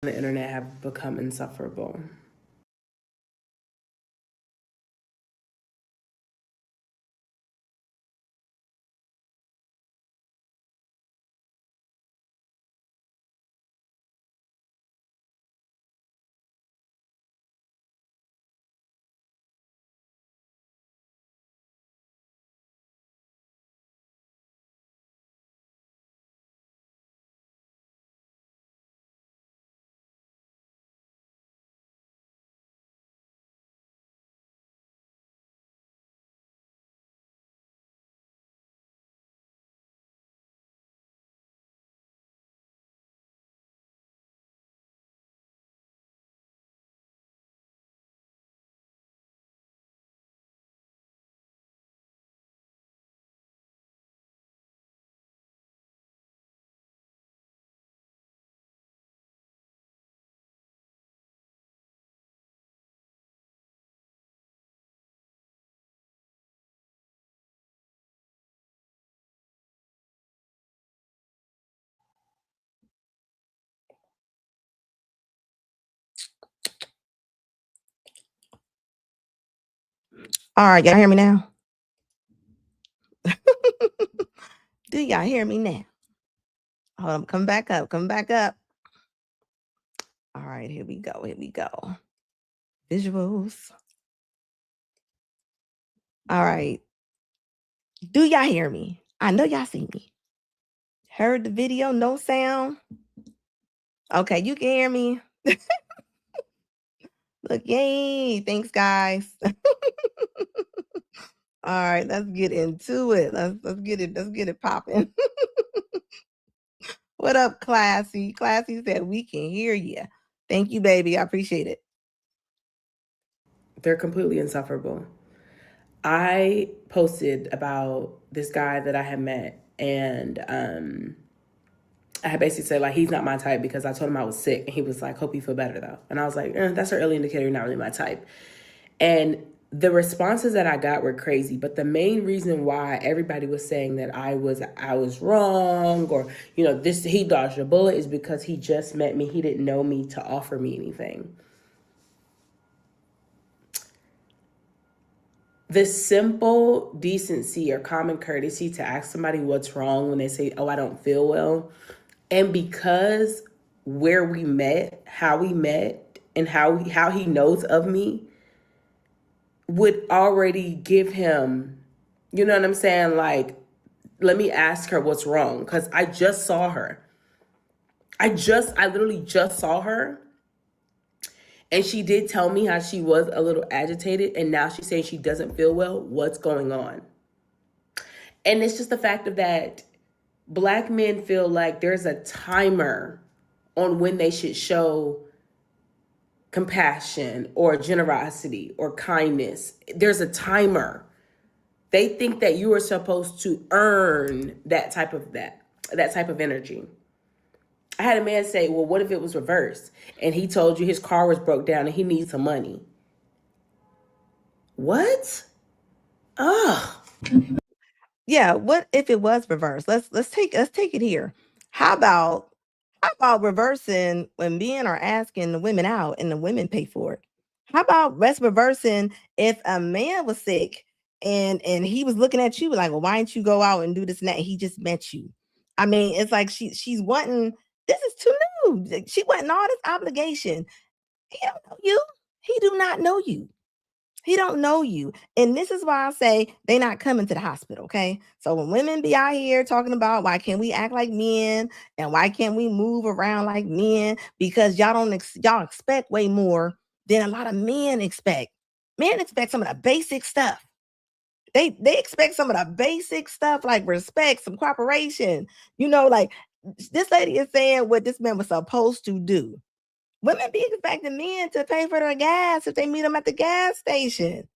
the internet have become insufferable. All right, y'all hear me now? Do y'all hear me now? Hold on, come back up, come back up. All right, here we go, here we go. Visuals. All right. Do y'all hear me? I know y'all see me. Heard the video, no sound? Okay, you can hear me. Look, yay, thanks guys. All right, let's get into it. Let's get it popping. What up, Classy? Classy said we can hear you. Thank you, baby. I appreciate it. They're completely insufferable. I posted about this guy that I had met, and I had basically said, like, he's not my type because I told him I was sick, and he was like, hope you feel better though. And I was like, that's an early indicator you're not really my type. And the responses that I got were crazy, but the main reason why everybody was saying that I was wrong, or this, he dodged a bullet, is because he just met me. He didn't know me to offer me anything. The simple decency or common courtesy to ask somebody what's wrong when they say, oh, I don't feel well. And because where we met, how we met, and how he knows of me would already give him, you know what I'm saying? Like, let me ask her what's wrong. Because I just saw her. I literally just saw her. And she did tell me how she was a little agitated. And now she's saying she doesn't feel well. What's going on? And it's just the fact of that Black men feel like there's a timer on when they should show compassion or generosity or kindness. There's a timer. They think that you are supposed to earn that type of energy. I had a man say, well, what if it was reversed and he told you his car was broke down and he needs some money? What? Ugh. Yeah, what if it was reversed? Let's take it here. How about reversing when men are asking the women out and the women pay for it? How about reversing if a man was sick and he was looking at you like, well, why don't you go out and do this and that? He just met you. I mean, it's like she's wanting, this is too new. She wanting all this obligation. He don't know you. He do not know you. He don't know you. And this is why I say they not coming to the hospital, okay? So when women be out here talking about why can't we act like men and why can't we move around like men, because y'all expect way more than a lot of men expect. Men expect some of the basic stuff. They expect some of the basic stuff like respect, some cooperation. Like this lady is saying what this man was supposed to do. Women be expecting men to pay for their gas if they meet them at the gas station.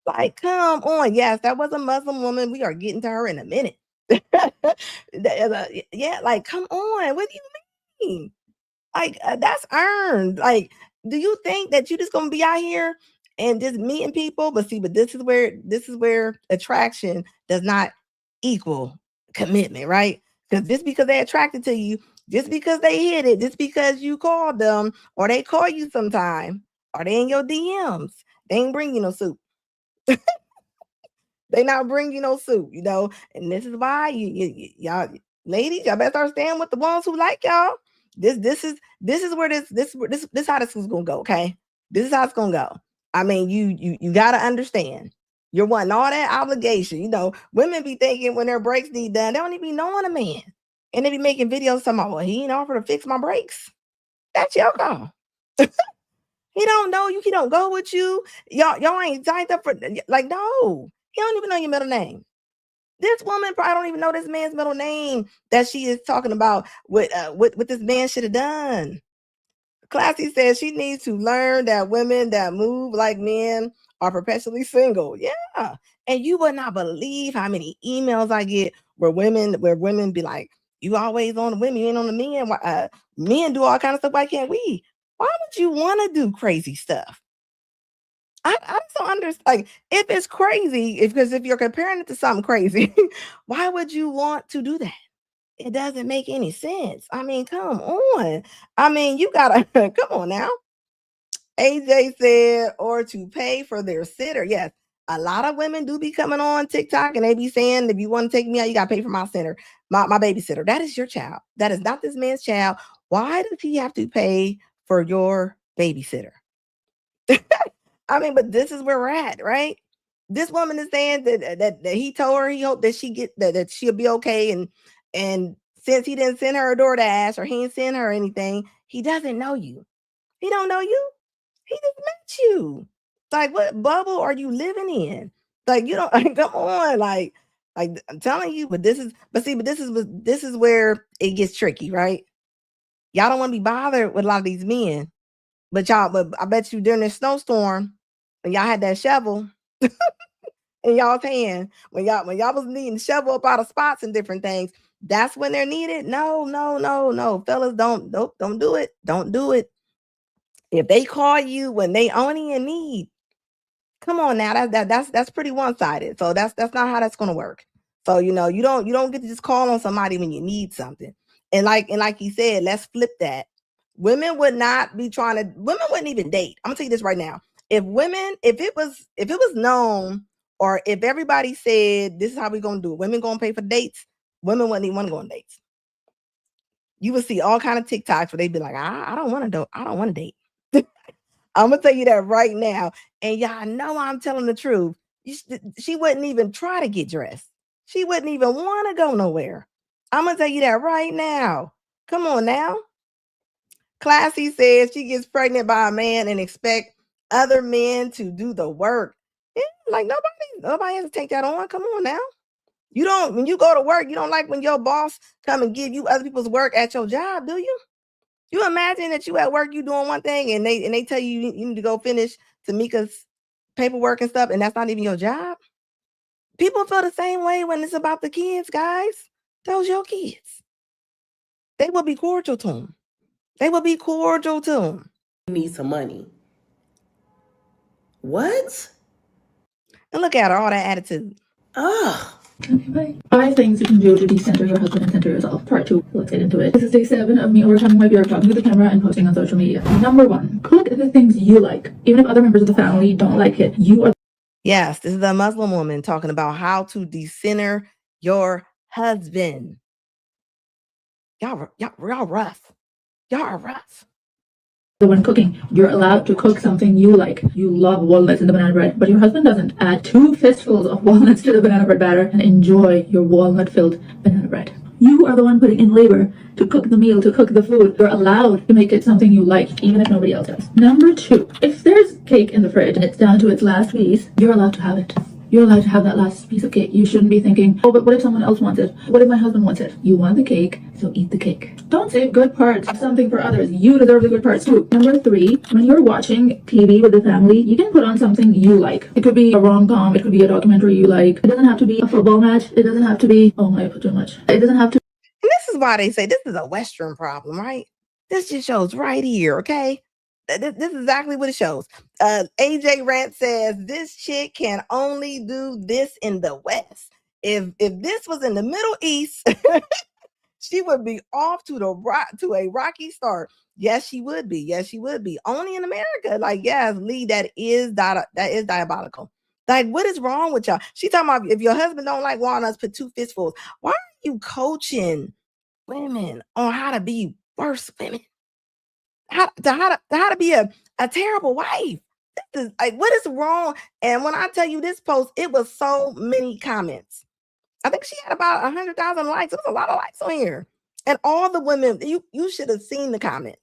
Like, come on. Yes, that was a Muslim woman. We are getting to her in a minute. Yeah, like, come on. What do you mean? Like, that's earned. Like, do you think that you just gonna be out here and just meeting people? But this is where attraction does not equal commitment, right? Because just because they're attracted to you Just because they hit it, just because you called them or they call you sometime, or they in your DMs, they ain't bring you no soup. They not bring you no soup, and this is why y'all ladies, y'all better start staying with the ones who like y'all. This is where this how this is gonna go, okay? This is how it's gonna go. I mean, you gotta understand. You're wanting all that obligation. Women be thinking when their brakes need done, they don't even be knowing a man. And they be making videos talking about, well, he ain't offer to fix my brakes. That's your call. He don't know you. He don't go with you. Y'all ain't signed up for, like, no. He don't even know your middle name. This woman probably don't even know this man's middle name that she is talking about what this man should have done. Classy says she needs to learn that women that move like men are perpetually single. Yeah. And you would not believe how many emails I get where women be like, you always on the women, you ain't on the men. Men do all kind of stuff. Why can't we? Why would you want to do crazy stuff? I just don't understand. Like, if it's crazy, because if you're comparing it to something crazy, why would you want to do that? It doesn't make any sense. I mean, come on. I mean, you gotta come on now. AJ said, or to pay for their sitter. Yes, a lot of women do be coming on TikTok and they be saying, if you want to take me out, you gotta pay for my sitter, my babysitter. That is your child. That is not this man's child. Why does he have to pay for your babysitter? I mean, but this is where we're at, right? This woman is saying that he told her he hoped that she get that she'll be okay, and since he didn't send her a DoorDash or he didn't send her anything, he doesn't know you. He don't know you. He just met you. Like, what bubble are you living in? Like, you don't come on, like I'm telling you. But this is where it gets tricky, right? Y'all don't want to be bothered with a lot of these men, but I bet you during this snowstorm, when y'all had that shovel in y'all's hand, when y'all was needing to shovel up out of spots and different things, that's when they're needed. No, no, no, no, fellas, don't do it. Don't do it. If they call you when they only in need, come on now, that's pretty one-sided. So that's not how that's gonna work. So you don't get to just call on somebody when you need something. And like you said, let's flip that. Women wouldn't even date. I'm gonna tell you this right now. If it was known, or if everybody said this is how we're gonna do it, women gonna pay for dates, women wouldn't even want to go on dates. You would see all kind of TikToks where they'd be like, I don't want to date. I'm gonna tell you that right now. And y'all know I'm telling the truth. She wouldn't even try to get dressed. She wouldn't even want to go nowhere. I'm gonna tell you that right now. Come on now. Classy says she gets pregnant by a man and expect other men to do the work. Yeah, like nobody has to take that on. Come on now. When you go to work, you don't like when your boss come and give you other people's work at your job, do you? You imagine that you at work, you doing one thing, and they tell you you need to go finish Tamika's paperwork and stuff, and that's not even your job. People feel the same way when it's about the kids, guys. Those your kids. They will be cordial to them. They will be cordial to them. You need some money. What? And look at her, all that attitude. Ugh. 5 things you can do to decenter your husband and center yourself. Part 2. Let's get into it. This is day 7 of me overcoming my fear of talking to the camera and posting on social media. Number 1. Cook the things you like. Even if other members of the family don't like it, you are. Yes, this is a Muslim woman talking about how to decenter your husband. Y'all rough. Y'all are rough. So when cooking, you're allowed to cook something you like. You love walnuts in the banana bread, but your husband doesn't. Add 2 fistfuls of walnuts to the banana bread batter and enjoy your walnut-filled banana bread. You are the one putting in labor to cook the meal, to cook the food. You're allowed to make it something you like, even if nobody else does. Number 2, if there's cake in the fridge and it's down to its last piece, you're allowed to have it. You're allowed to have that last piece of cake. You shouldn't be thinking, oh, but what if someone else wants it? What if my husband wants it? You want the cake, so eat the cake. Don't save good parts of something for others. You deserve the good parts too. Number 3, when you're watching TV with the family, you can put on something you like. It could be a rom-com. It could be a documentary you like. It doesn't have to be a football match. It doesn't have to be, oh my, I put too much. It doesn't have to. And this is why they say this is a Western problem, right? This just shows right here, okay? This is exactly what it shows. AJ Rant says this chick can only do this in the West. If this was in the Middle East, She would be off to a rocky start. Yes, she would be. Yes, she would be. Only in America. Like, yes, Lee, that is diabolical. Like, what is wrong with y'all? She talking about if your husband don't like walnuts, put 2 fistfuls. Why are you coaching women on how to be worse women? How to be a terrible wife? This is like, what is wrong? And when I tell you this post, it was so many comments. I think she had about 100,000 likes. It was a lot of likes on here. And all the women, you should have seen the comments.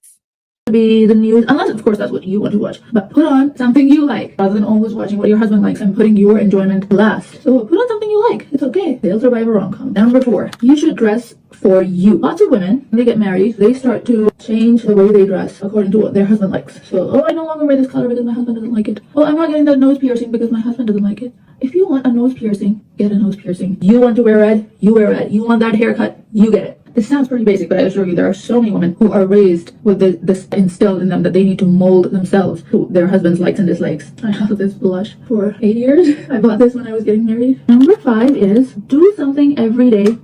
Be the news, unless of course that's what you want to watch. But put on something you like rather than always watching what your husband likes and putting your enjoyment last. So put on something you like. It's okay. They'll survive a rom-com. Number 4, you should dress for you. Lots of women, when they get married, they start to change the way they dress according to what their husband likes. So, oh, I no longer wear this color because my husband doesn't like it. Oh, I'm not getting that nose piercing because my husband doesn't like it. If you want a nose piercing, get a nose piercing. You want to wear red, you wear red. You want that haircut, you get it. This sounds pretty basic, but I assure you there are so many women who are raised with this instilled in them that they need to mold themselves to their husband's likes and dislikes. I have this blush for 8 years. I bought this when I was getting married. Number 5 is do something every day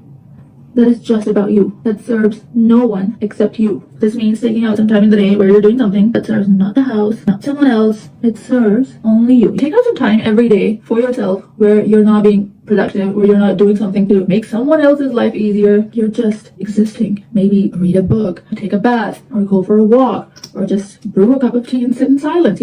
that is just about you, that serves no one except you. This means taking out some time in the day where you're doing something that serves not the house, not someone else. It serves only you. Take out some time every day for yourself where you're not being productive, where you're not doing something to make someone else's life easier. You're just existing. Maybe read a book, take a bath, or go for a walk, or just brew a cup of tea and sit in silence,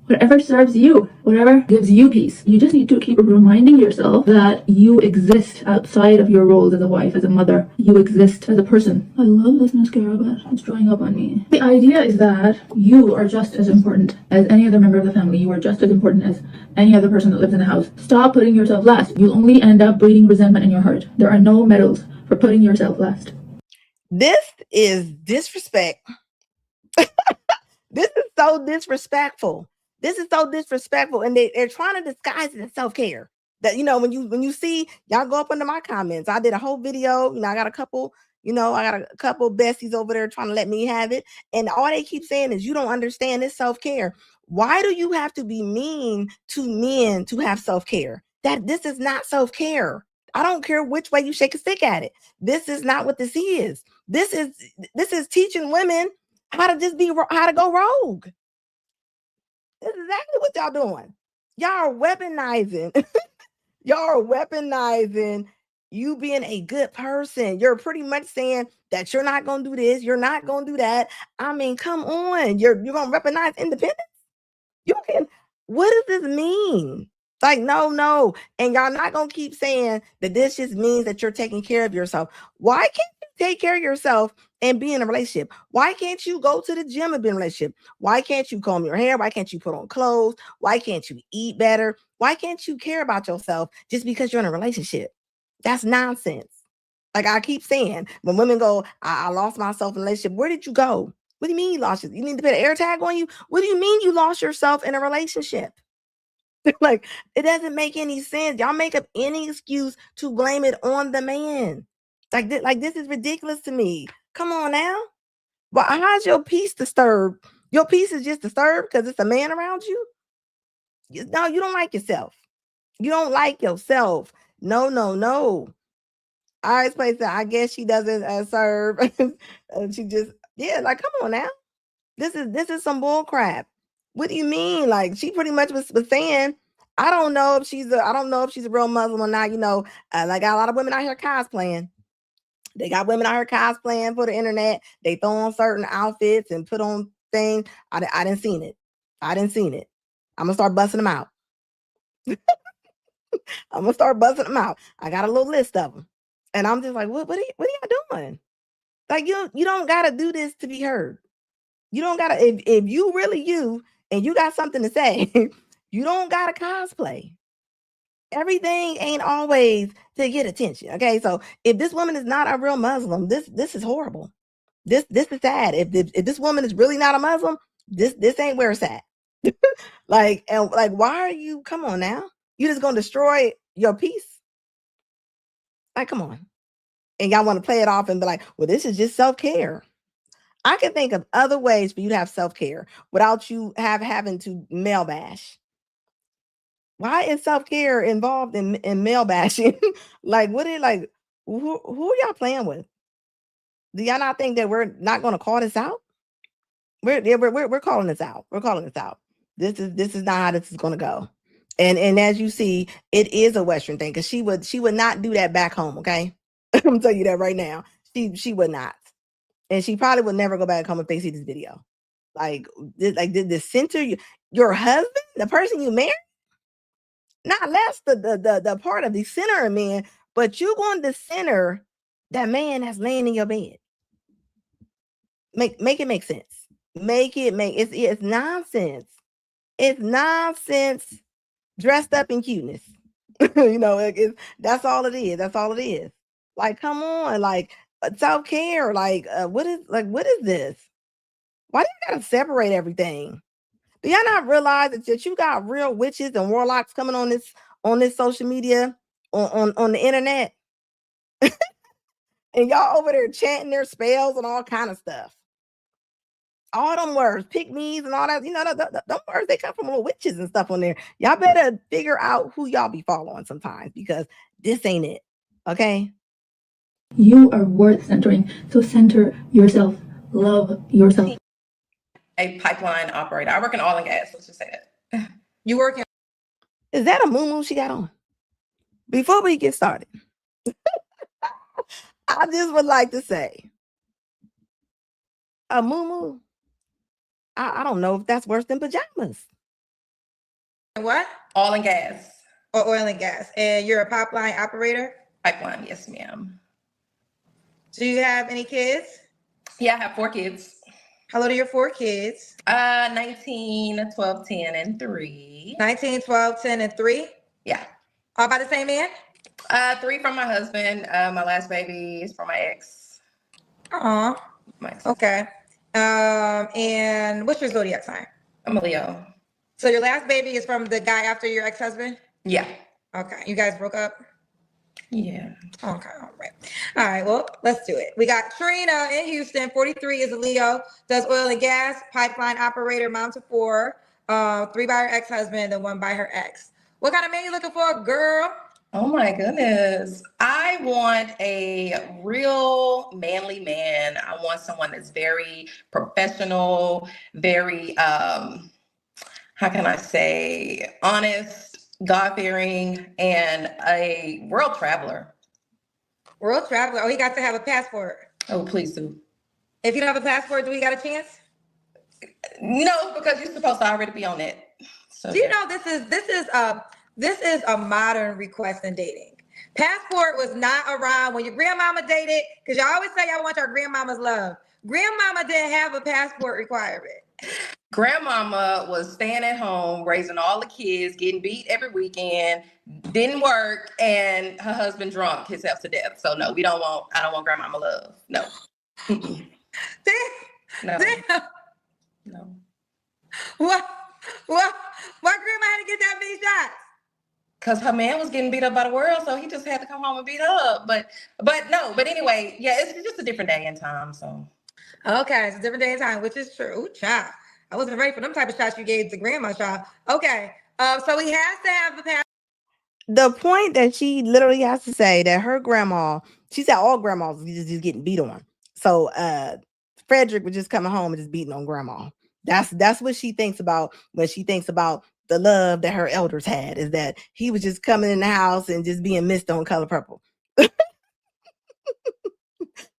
Whatever serves you, whatever gives you peace. You just need to keep reminding yourself that you exist outside of your roles as a wife, as a mother. You exist as a person. I love this mascara, but it's drying up on me. The idea is that you are just as important as any other member of the family. You are just as important as any other person that lives in the house. Stop putting yourself last. You'll only end up breeding resentment in your heart. There are no medals for putting yourself last. This is disrespect. This is so disrespectful. This is so disrespectful, and they're trying to disguise it as self-care. That when you see y'all go up under my comments, I did a whole video. I got a couple. I got a couple besties over there trying to let me have it, and all they keep saying is you don't understand this self-care. Why do you have to be mean to men to have self-care? That this is not self-care. I don't care which way you shake a stick at it. This is not what this is. This is teaching women how to go rogue. That's exactly what y'all doing. Y'all are weaponizing. Y'all are weaponizing you being a good person. You're pretty much saying that you're not gonna do this, you're not gonna do that. I mean, come on. You're gonna weaponize independence. You can. What does this mean? Like, no. And y'all not gonna keep saying that this just means that you're taking care of yourself. Why can't you take care of yourself and be in a relationship? Why can't you go to the gym and be in a relationship? Why can't you comb your hair? Why can't you put on clothes? Why can't you eat better? Why can't you care about yourself just because you're in a relationship? That's nonsense. Like I keep saying, when women go, I lost myself in a relationship. Where did you go? What do you mean you lost it? You need to put an air tag on you? What do you mean you lost yourself in a relationship? Like, it doesn't make any sense. Y'all make up any excuse to blame it on the man. Like this is ridiculous to me. Come on now. Well, how's your peace disturbed? Your peace is just disturbed because it's a man around you? No, you don't like yourself. You don't like yourself. No. I explained that I guess she doesn't serve. She just, like, come on now. This is some bull crap. What do you mean? Like, she pretty much was saying, I don't know if she's a real Muslim or not. Like, got a lot of women out here cosplaying. They got women out here cosplaying for the internet. They throw on certain outfits and put on things. I didn't seen it. I'm gonna start busting them out. I got a little list of them, and I'm just like, what are y'all doing? Like, you don't gotta do this to be heard. You don't gotta, if you really you and you got something to say, you don't gotta cosplay. Everything ain't always to get attention. Okay, so if this woman is not a real Muslim, this is horrible. This is sad. If this woman is really not a Muslim, this ain't where it's at. Like, why are you? Come on now, you just gonna destroy your peace? Like, come on. And y'all want to play it off and be like, well, this is just self-care. I can think of other ways for you to have self-care without you having to male bash. Why is self-care involved in male bashing? Like, what are like, who are y'all playing with? Do y'all not think that we're not going to call this out? We're calling this out. We're calling this out. This is not how this is going to go. And as you see, it is a Western thing because she would not do that back home. Okay, I'm gonna tell you that right now. She would not, and she probably would never go back home if they see this video. Did the center your husband, the person you married, not less the part of the center of men, but you going to center that man that's laying in your bed. Make it make sense. It's nonsense. It's nonsense dressed up in cuteness. That's all it is. That's all it is. Like, come on, like self-care. What is this? Why do you gotta separate everything? Do y'all not realize that you got real witches and warlocks coming on this social media on the internet? And y'all over there chanting their spells and all kind of stuff. All them words, pick me's and all that, them words, they come from little witches and stuff on there. Y'all better figure out who y'all be following sometimes because this ain't it. Okay? You are worth centering. So center yourself. Love yourself. A pipeline operator. I work in oil and gas. Let's just say that. You work in. Is that a moo she got on? Before we get started, I just would like to say a moo. I don't know if that's worse than pajamas. What? Oil and gas. Or oil and gas. And you're a pipeline operator? Pipeline, yes, ma'am. Do you have any kids? Yeah, I have 4 kids. How old are your 4 kids? 19, 12, 10, and 3. 19, 12, 10, and 3? Yeah. All by the same man? 3 from my husband. My last baby is from my ex. Aw. My ex. Okay. And what's your zodiac sign? I'm a Leo. So your last baby is from the guy after your ex-husband? Yeah. Okay. You guys broke up? Yeah. Okay. All right. All right. Well, let's do it. We got Trina in Houston. 43 is a Leo. Does oil and gas. Pipeline operator. Mom to 4. 3 by her ex-husband and 1 by her ex. What kind of man you looking for, girl? Oh my goodness. I want a real manly man. I want someone that's very professional, very, how can I say, honest, God-fearing, and a world traveler. World traveler. Oh, he got to have a passport. Oh, please do. If you don't have a passport, do we got a chance? No, because you're supposed to already be on it. So, Do you know this is a modern request in dating. Passport was not around when your grandmama dated, because y'all always say y'all want your grandmama's love. Grandmama didn't have a passport requirement. Grandmama was staying at home, raising all the kids, getting beat every weekend, didn't work, and her husband drunk himself to death. So no, I don't want grandmama love. No. Damn. No. Damn. No. What? Why grandma had to get that many shots? Because her man was getting beat up by the world, so he just had to come home and beat her up. But anyway, yeah, it's just a different day and time. So Okay, it's a different day and time, which is true. Ooh, child. I wasn't ready for them type of shots you gave to grandma, child. Okay. So he has to have a passport. The point that she literally has to say that her grandma, she said all grandmas is just getting beat on. So Frederick was just coming home and just beating on grandma. That's what she thinks about when she thinks about the love that her elders had, is that he was just coming in the house and just being missed on Color Purple.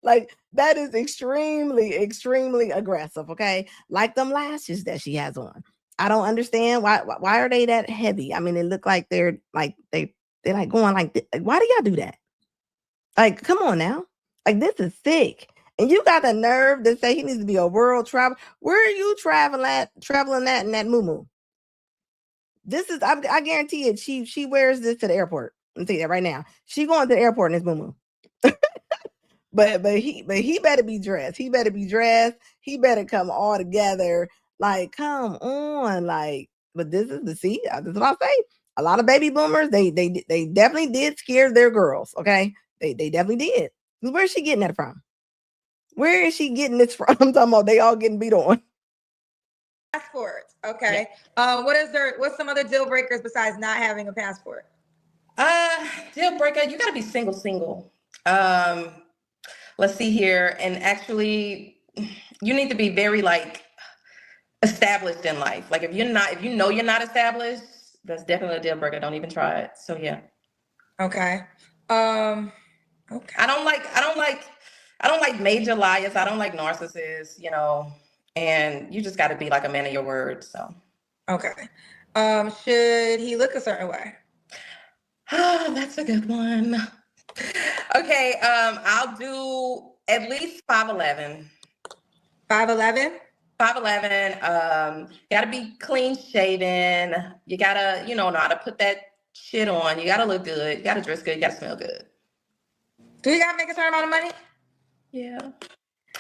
Like, that is extremely, extremely aggressive, okay? Like them lashes that she has on. I don't understand why are they that heavy? I mean, they look like they're like they're like going like this. Why do y'all do that? Like, come on now. Like, this is sick. And you got the nerve to say he needs to be a world traveler. Where are you traveling at in that moo-moo? This is, I guarantee it. She wears this to the airport. I'm telling you that right now. She going to the airport in this moo-moo. But he better be dressed. He better be dressed. He better come all together. Like, come on. Like, but this is this is what I say. A lot of baby boomers, they definitely did scare their girls. Okay. They definitely did. Where's she getting that from? Where is she getting this from? I'm talking about they all getting beat on. Passport. Okay. Yeah. What's some other deal breakers besides not having a passport? Deal breaker, you gotta be single. let's see here. And actually, you need to be very like established in life. Like if you know you're not established, that's definitely a deal breaker. Don't even try it. So yeah. Okay. Okay. I don't like major liars. I don't like narcissists, you know, and you just got to be like a man of your word. So, Okay. Should he look a certain way? that's a good one. Okay. I'll do at least 5'11". 5'11"? 5'11". Gotta be clean shaven. You gotta, know how to put that shit on. You gotta look good. You gotta dress good. You gotta smell good. Do you gotta make a certain amount of money? Yeah.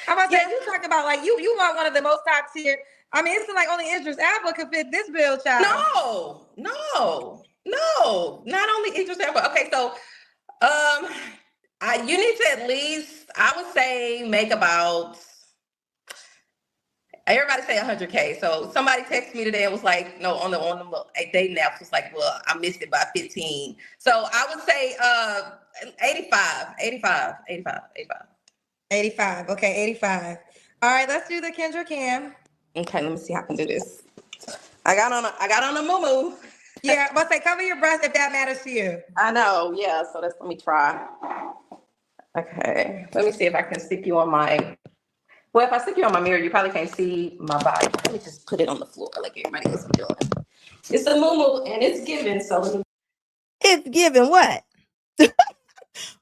I'm about to say, you talk about like you want one of the most top tier. I mean, it's like only Idris Elba could fit this bill, child. No. Not only Idris Elba. Okay, so you need to at least, I would say, make about. Everybody say 100K. So somebody texted me today and was like, no, on the dating apps was like, well, I missed it by 15. So I would say 85. 85. Okay, 85. All right, let's do the Kendra Cam. Okay, let me see how I can do this. I got on a moo-moo. Yeah, but say cover your breast if that matters to you. I know, yeah. So let me try. Okay, let me see if I can stick you on my. Well, if I stick you on my mirror, you probably can't see my body. Let me just put it on the floor like everybody else is doing. It's a moo-moo and it's given, so It's given what?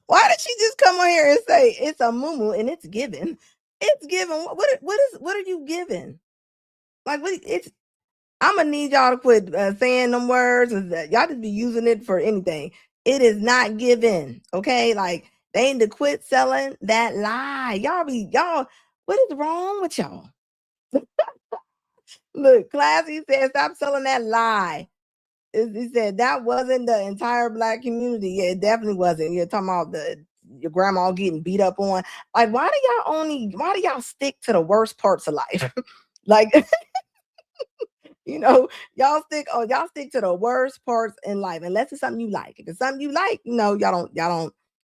Why did she just come on here and say it's a moo and it's given? It's given. What are you giving? Like what? I'm gonna need y'all to quit saying them words. Y'all just be using it for anything. It is not given. Okay, like they need to quit selling that lie. Y'all. What is wrong with y'all? Look, Classy said, stop selling that lie. He said that wasn't the entire Black community. Yeah, it definitely wasn't. You're talking about your grandma getting beat up on. Like, why do y'all stick to the worst parts of life? Like, y'all stick to the worst parts in life, unless it's something you like. If it's something you like, y'all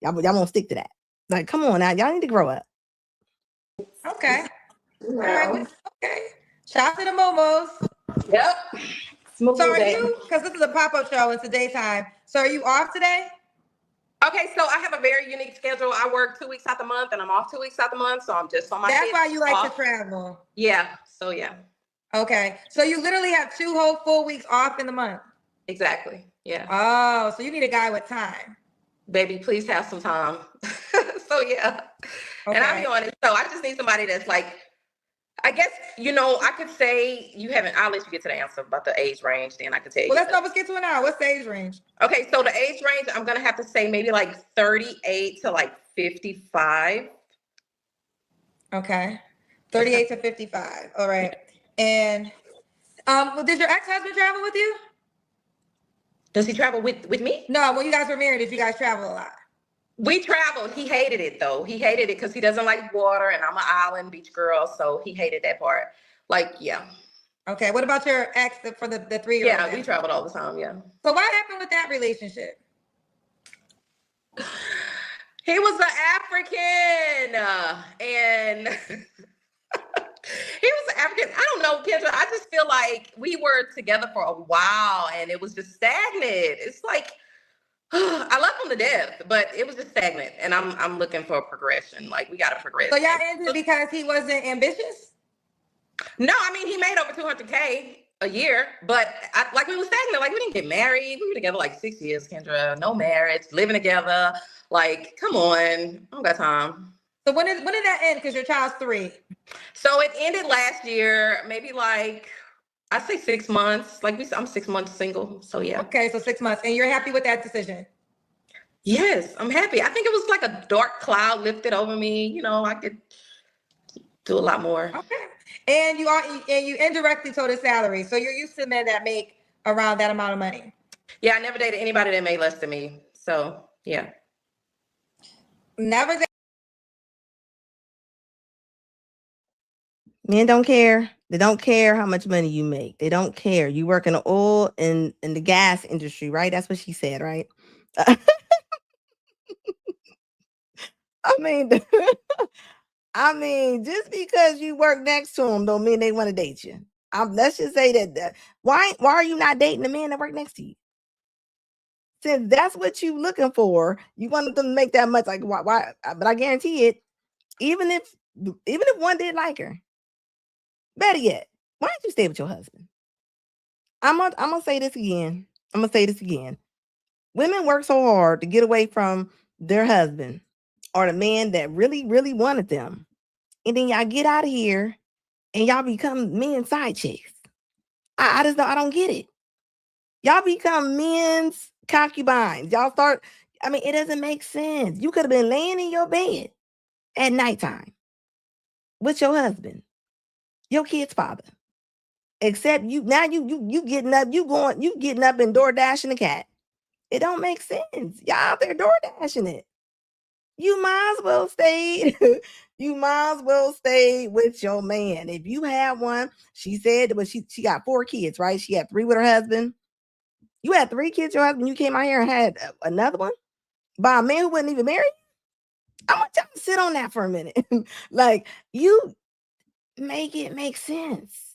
won't stick to that. Like, come on now, y'all need to grow up. Okay. All right. Okay. Shout out to the Momos. Yep. So are you, because this is a pop-up show, it's the daytime. So are you off today? Okay, so I have a very unique schedule. I work 2 weeks out the month and I'm off 2 weeks out the month. So I'm just on my That's why you like to travel. Yeah. So yeah. Okay. So you literally have 2 whole full weeks off in the month. Exactly. Yeah. Oh, so you need a guy with time. Baby, please have some time. So yeah. Okay. And I'll be honest. So I just need somebody that's like, I guess, I could say I'll let you get to the answer about the age range, then I could tell you. Well, let's get to it now. What's the age range? Okay, so the age range, I'm going to have to say maybe like 38 to like 55. Okay. 38 to 55. All right. And did your ex-husband travel with you? Does he travel with me? No, when you guys were married, did you guys travel a lot? We traveled. He hated it though. He hated it because he doesn't like water, and I'm an island beach girl, so he hated that part. Like, yeah. Okay. What about your ex for the 3-year-old? Yeah, we traveled all the time. Yeah. So what happened with that relationship? He was an African, and he was African. I don't know, Kendra. I just feel like we were together for a while, and it was just stagnant. It's like. I love him to death, but it was just stagnant, and I'm looking for a progression. Like we got to progress. So y'all ended because he wasn't ambitious? No, I mean he made over 200K a year, but we were stagnant. Like we didn't get married. We were together like 6 years, Kendra. No marriage, living together. Like, come on, I don't got time. So when did that end? Because your child's 3. So it ended last year, maybe like. I say 6 months. I'm 6 months single. So yeah. Okay, so 6 months. And you're happy with that decision? Yes, I'm happy. I think it was like a dark cloud lifted over me. I could do a lot more. Okay. And you indirectly told his salary. So you're used to men that make around that amount of money. Yeah, I never dated anybody that made less than me. So yeah. Never. Men don't care. They don't care how much money you make. They don't care. You work in the oil and in the gas industry, right? That's what she said, right? I mean, I mean, just because you work next to them don't mean they want to date you. Let's just say that. Why are you not dating the men that work next to you? Since that's what you looking for, you wanted them to make that much. Like why? But I guarantee it. Even if one did like her, better yet, why don't you stay with your husband? I'm gonna say this again. I'm gonna say this again. Women work so hard to get away from their husband or the man that really, really wanted them. And then y'all get out of here and y'all become men's side chicks. I just don't, I don't get it. Y'all become men's concubines. Y'all start, I mean, it doesn't make sense. You could have been laying in your bed at nighttime with your husband, your kid's father. Except you now you getting up, you getting up and door dashing the cat. It don't make sense. Y'all out there door dashing it. You might as well stay. You might as well stay with your man. If you have one, she said, well, she got 4 kids, right? She had 3 with her husband. You had 3 kids, your husband. You came out here and had another one by a man who wasn't even married. I want y'all to sit on that for a minute. Like, you make it make sense.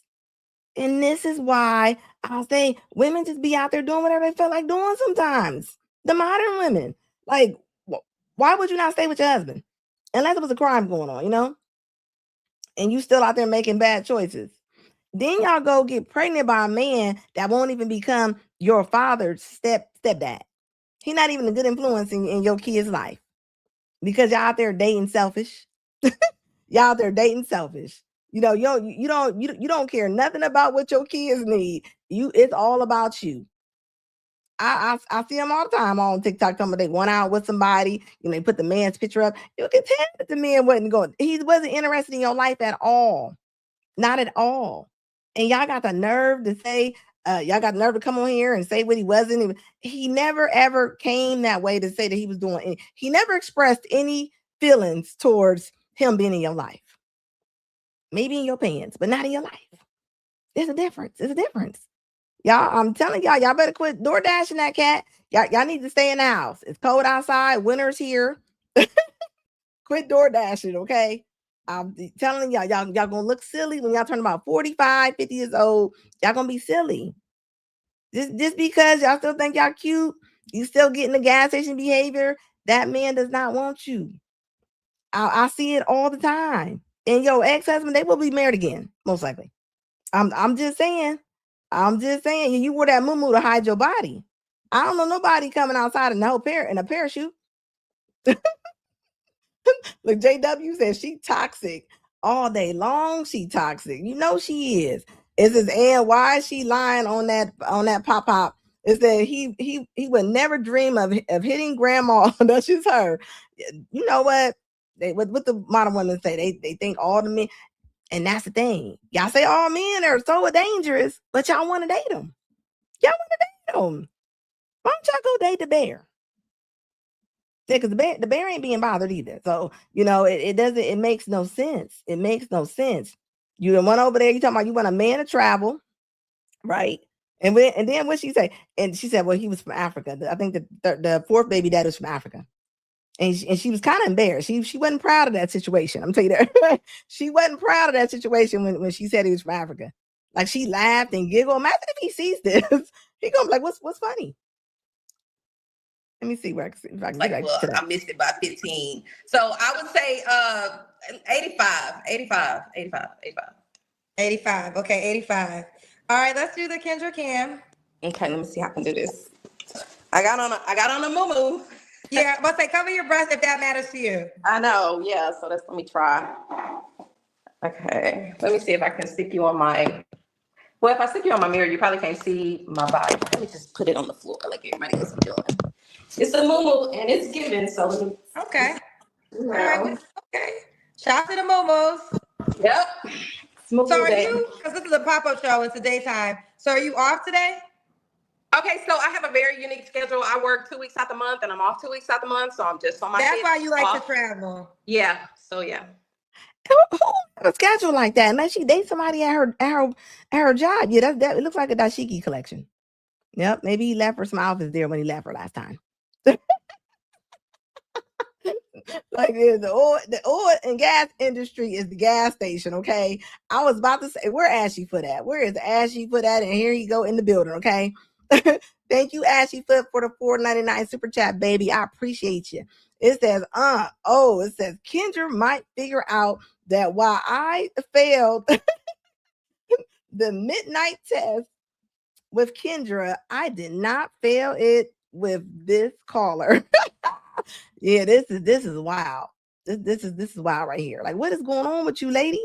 And this is why I'll say women just be out there doing whatever they feel like doing sometimes. The modern women. Like, why would you not stay with your husband? Unless it was a crime going on, you know? And you still out there making bad choices. Then y'all go get pregnant by a man that won't even become your father's stepdad. He's not even a good influence in your kid's life. Because y'all out there dating selfish. Y'all out there dating selfish. You know, you don't care nothing about what your kids need. It's all about you. I see them all the time on TikTok talking about they went out with somebody, you know, they put the man's picture up. You can tell that the man wasn't going, he wasn't interested in your life at all. Not at all. And y'all got the nerve to say, y'all got the nerve to come on here and say what he wasn't. He never ever came that way to say that he was doing. He never expressed any feelings towards him being in your life. Maybe in your pants, but not in your life. There's a difference. There's a difference. Y'all, I'm telling y'all better quit door dashing that cat. Y'all need to stay in the house. It's cold outside. Winter's here. Quit door dashing, okay? I'm telling y'all gonna look silly when y'all turn about 45, 50 years old. Y'all gonna be silly. Just because y'all still think y'all cute, you still getting the gas station behavior, that man does not want you. I see it all the time. And your ex-husband, they will be married again, most likely. I'm just saying. I'm just saying. You wore that muumuu to hide your body. I don't know nobody coming outside in a parachute. Look, JW says she toxic all day long. She toxic. You know she is. It says, and why is she lying on that pop? It said he would never dream of hitting grandma. That's just her. You know what? What the modern women say, they think all the men, and that's the thing. Y'all say all men are so dangerous, but y'all want to date them. Y'all want to date them. Why don't y'all go date the bear? Yeah, because the bear ain't being bothered either. So, you know, it makes no sense. It makes no sense. You the one over there, you talking about you want a man to travel, right? And then what she say? And she said, well, he was from Africa. I think the 4th baby dad was from Africa. And she was kind of embarrassed. She wasn't proud of that situation. I'm telling you that. She wasn't proud of that situation when she said he was from Africa. Like, she laughed and giggled. Imagine if he sees this. He gonna be like, what's funny? Let me see where if I can like, well, I missed it by 15. So I would say 85. Okay, 85. All right, let's do the Kendra Cam. Okay, let me see how I can do this. I got on a muumuu. Yeah, but say cover your breast if that matters to you. I know, yeah. So let me try. Okay, let me see if I can stick you on my. Well, if I stick you on my mirror, you probably can't see my body. Let me just put it on the floor like everybody else is doing. It's a muumuu and it's given, so okay. You know. All right. Okay. Shout out to the muumuus. Yep. So are you? Because this is a pop-up show. It's the daytime. So are you off today? Okay, so I have a very unique schedule. I work 2 weeks out the month, and I'm off 2 weeks out the month. So I'm just on my. That's why you like to travel. Yeah. So yeah. Who have a schedule like that? Unless she dates somebody at her job. Yeah, that it looks like a dashiki collection. Yep, maybe he left her some outfits there when he left her last time. Like the oil and gas industry is the gas station, okay? I was about to say, where Ashy Foot at? Where is Ashy Foot at? And here you go in the building, okay? Thank you, Ashy Foot, for the $4.99 super chat, baby. I appreciate you. It says, it says Kendra might figure out that while I failed the midnight test with Kendra, I did not fail it with this caller. Yeah, this is wild. This is wild right here. Like, what is going on with you, lady?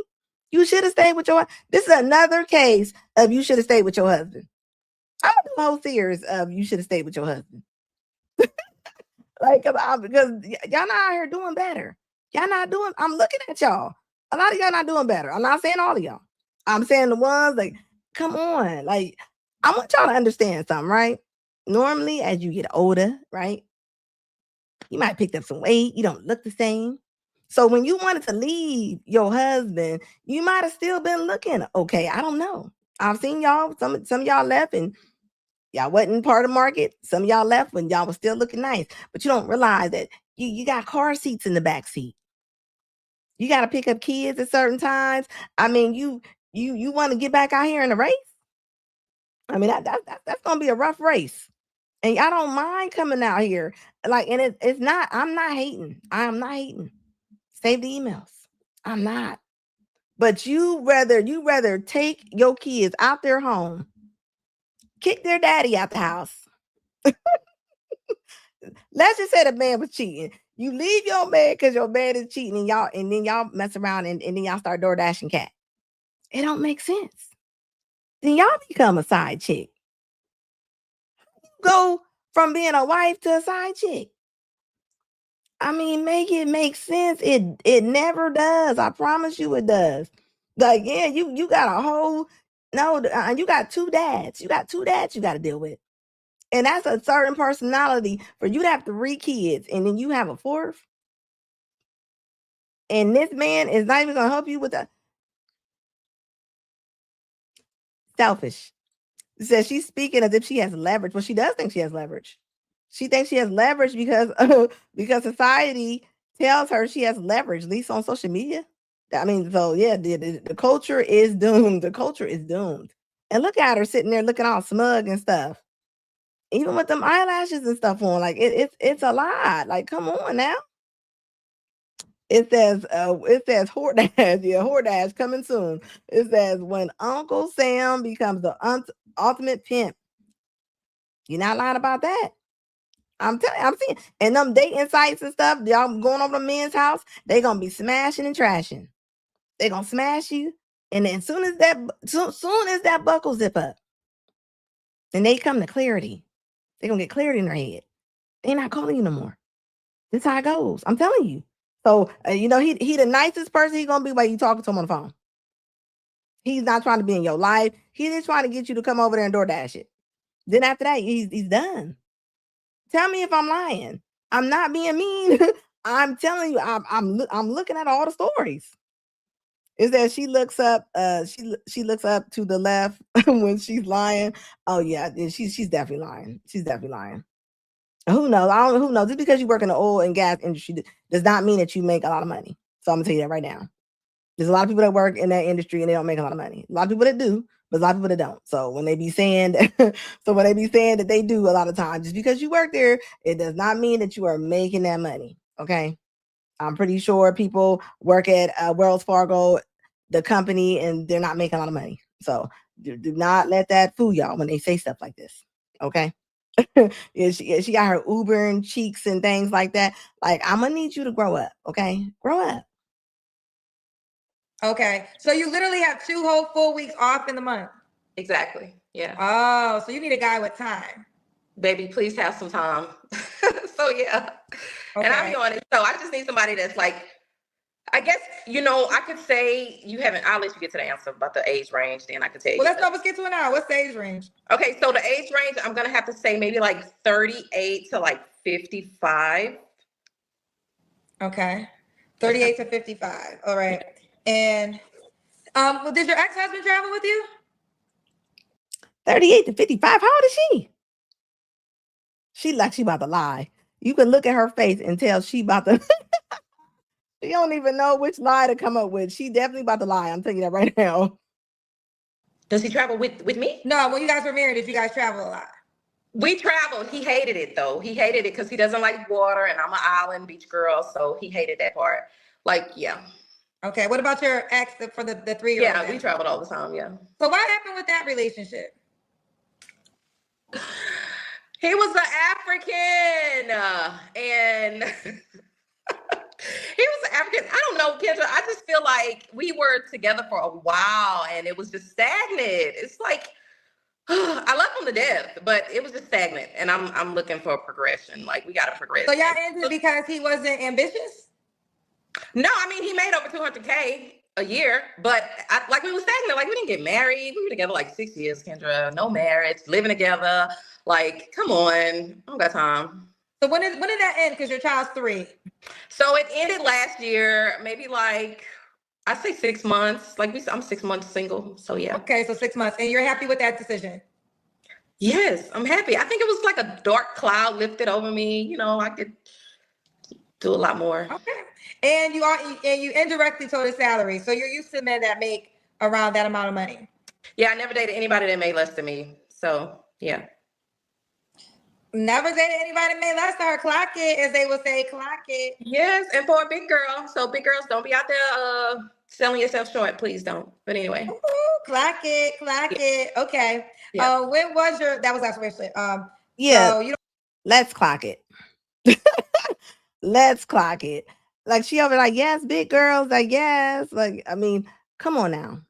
You should have stayed with your. This is another case of you should have stayed with your husband. I'm gonna do a whole series of you should have stayed with your husband. Like, because y'all not out here doing better. Y'all not doing. I'm looking at y'all. A lot of y'all not doing better. I'm not saying all of y'all. I'm saying the ones like, come on. Like, I want y'all to understand something, right? Normally, as you get older, right, you might pick up some weight. You don't look the same. So when you wanted to leave your husband, you might have still been looking okay. I don't know. I've seen y'all. Some of y'all left and y'all wasn't part of the market. Some of y'all left when y'all was still looking nice, but you don't realize that you got car seats in the back seat. You got to pick up kids at certain times. I mean, you want to get back out here in the race. I mean, that's gonna be a rough race. And I don't mind coming out here. Like, and it's not, I'm not hating. I am not hating. Save the emails. I'm not. But you rather take your kids out their home, kick their daddy out the house. Let's just say the man was cheating. You leave your man because your man is cheating, and then y'all mess around and then y'all start door dashing cat. It don't make sense. Then y'all become a side chick. Go from being a wife to a side chick. I mean, make it make sense. It never does. I promise you it does. Like, yeah, you got a whole you got two dads. You got two dads you got to deal with. And that's a certain personality for you to have 3 kids and then you have a 4th. And this man is not even going to help you with that. Selfish. It says she's speaking as if she has leverage. Well, she does think she has leverage. She thinks she has leverage because society tells her she has leverage, at least on social media. I mean, so yeah, the culture is doomed. The culture is doomed. And look at her sitting there looking all smug and stuff. Even with them eyelashes and stuff on, like it's a lot. Like, come on now. It says Hordash, yeah, Hordash coming soon. It says when Uncle Sam becomes the ultimate pimp. You're not lying about that. I'm seeing, and them dating sites and stuff, y'all going over to men's house, they gonna be smashing and trashing. They gonna smash you, and then soon as that buckle zip up, and they come to clarity, they gonna get clarity in their head. They're not calling you no more. This is how it goes. I'm telling you. So he the nicest person he gonna be while you talking to him on the phone. He's not trying to be in your life. He's just trying to get you to come over there and DoorDash it. Then after that, he's done. Tell me if I'm lying. I'm not being mean. I'm telling you, I'm looking at all the stories. Is that she looks up she looks up to the left when she's lying. Oh yeah, she's definitely lying. She's definitely lying. Who knows? Who knows? Just because you work in the oil and gas industry does not mean that you make a lot of money. So I'm gonna tell you that right now. There's a lot of people that work in that industry and they don't make a lot of money. A lot of people that do, but a lot of people that don't. So when they be saying that they do a lot of times, just because you work there, it does not mean that you are making that money. Okay. I'm pretty sure people work at Wells Fargo, the company, and they're not making a lot of money. So do not let that fool y'all when they say stuff like this. Okay. Yeah, she got her Uber and cheeks and things like that. Like, I'm gonna need you to grow up. Okay. Grow up. Okay. So you literally have 2 whole full weeks off in the month. Exactly. Yeah. Oh, so you need a guy with time. Baby, please have some time. So yeah. Okay. And I'll be honest. So I just need somebody that's like, I guess, I could say I'll let you get to the answer about the age range, then I could tell you. Well, let's get to it now. What's the age range? Okay, so the age range, I'm going to have to say maybe like 38 to like 55. Okay. 38 to 55. All right. And did your ex-husband travel with you? 38 to 55. How old is she? She like she about to lie. You can look at her face and tell she about to She don't even know which lie to come up with. She definitely about to lie. I'm telling you that right now. Does he travel with me? No, when you guys were married, did you guys travel a lot? We traveled. He hated it though. He hated it because he doesn't like water, and I'm an island beach girl, so he hated that part. Like, yeah. Okay. What about your ex for the 3-year-old? Yeah, we traveled all the time. Yeah. So what happened with that relationship? He was an African, and he was an African. I don't know, Kendra. I just feel like we were together for a while, and it was just stagnant. It's like I love him to death, but it was just stagnant, and I'm looking for a progression. Like, we got to progress. So y'all ended because he wasn't ambitious? No, I mean, he made over 200K a year, but like, we were stagnant. Like, we didn't get married. We were together like 6 years, Kendra. No marriage, living together. Like, come on, I don't got time. So when did that end? Because your child's 3. So it ended last year, maybe like, I say 6 months. Like, I'm 6 months single. So yeah. Okay, so 6 months, and you're happy with that decision? Yes, I'm happy. I think it was like a dark cloud lifted over me. You know, I could do a lot more. Okay, and you indirectly told his salary, so you're used to men that make around that amount of money. Yeah, I never dated anybody that made less than me. So yeah. Never dated anybody that made less than her. Clock it, as they would say, clock it. Yes, and for a big girl. So big girls, don't be out there selling yourself short. Please don't. But anyway. Ooh, clock it, clock it. Okay. Yeah. When was that was actually Yeah. so you let's clock it. Let's clock it. Like, she over like, yes, big girls, like, yes. Like, I mean, come on now.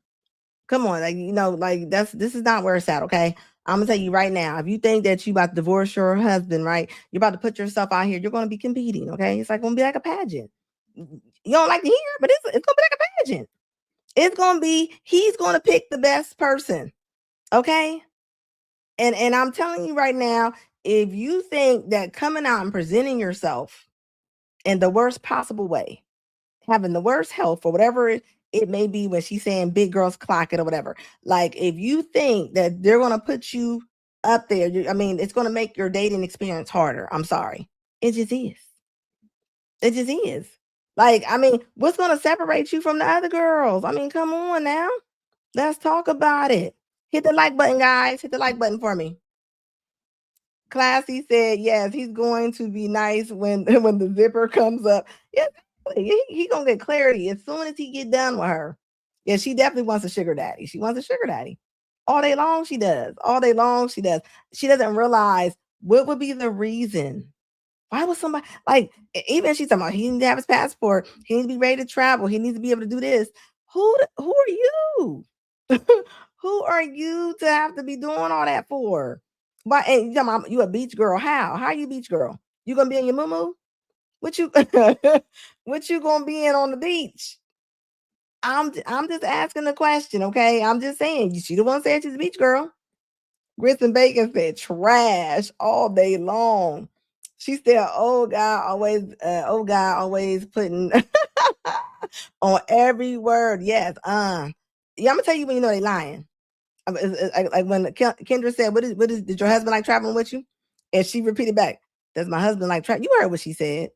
Come on. Like, like, this is not where it's at, okay? I'm gonna tell you right now, if you think that you about to divorce your husband, right? You're about to put yourself out here, you're gonna be competing, okay? It's like gonna be like a pageant. You don't like to hear it, but it's gonna be like a pageant. It's gonna be, he's gonna pick the best person, okay? And I'm telling you right now, if you think that coming out and presenting yourself in the worst possible way, having the worst health or whatever it may be, when she's saying big girls clock it or whatever, like, if you think that they're going to put you up there, I mean, it's going to make your dating experience harder. I'm sorry. It just is. It just is. Like, I mean, what's going to separate you from the other girls? I mean, come on now. Let's talk about it. Hit the like button, guys. Hit the like button for me. Classy said, yes, he's going to be nice when the zipper comes up. Yeah, he gonna get clarity as soon as he get done with her. Yeah, she definitely wants a sugar daddy. She wants a sugar daddy. All day long she does. All day long she does. She doesn't realize what would be the reason. Why would somebody, like, even she's talking about he needs to have his passport, he needs to be ready to travel, he needs to be able to do this. Who are you? Who are you to have to be doing all that for? Why? And you a beach girl? How are you beach girl? You gonna be in your muumuu? What you what you gonna be in on the beach? I'm just asking the question, okay? I'm just saying. She the one said she's a beach girl. Grits and Bacon said trash all day long. She said, old guy always putting on every word. Yes. Yeah, I'm gonna tell you when you know they lying. Like when Kendra said, did your husband like traveling with you? And she repeated back, does my husband like travel? You heard what she said.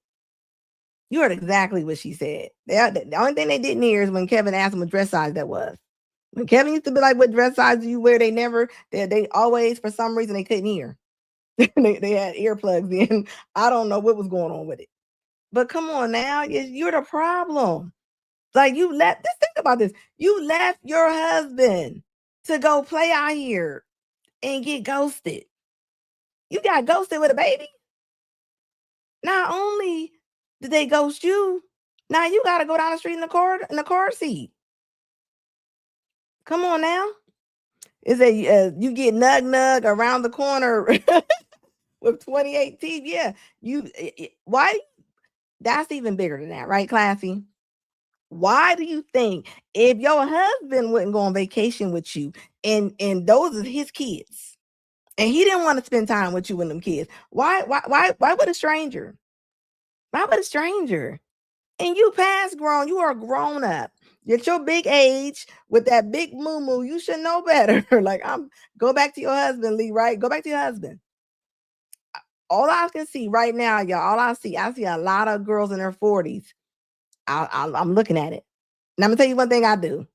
You heard exactly what she said. The only thing they didn't hear is when Kevin asked them what dress size that was. When Kevin used to be like, what dress size do you wear? They always, for some reason, they couldn't hear. they had earplugs in. I don't know what was going on with it. But come on now, you're the problem. Like, just think about this. You left your husband to go play out here and get ghosted. You got ghosted with a baby. Not only did they ghost you, now you got to go down the street in the car seat. Come on now. Is you get nug around the corner with 28 teeth? Yeah. Why? That's even bigger than that, right, Classy? Why do you think if your husband wouldn't go on vacation with you and those are his kids and he didn't want to spend time with you and them kids, why would a stranger? Why would a stranger? And you past grown, you are grown up. At your big age with that big moo, you should know better. Like, go back to your husband, Lee, right? Go back to your husband. All I can see right now, y'all, I see a lot of girls in their 40s I'm looking at it. And I'm gonna tell you one thing I do.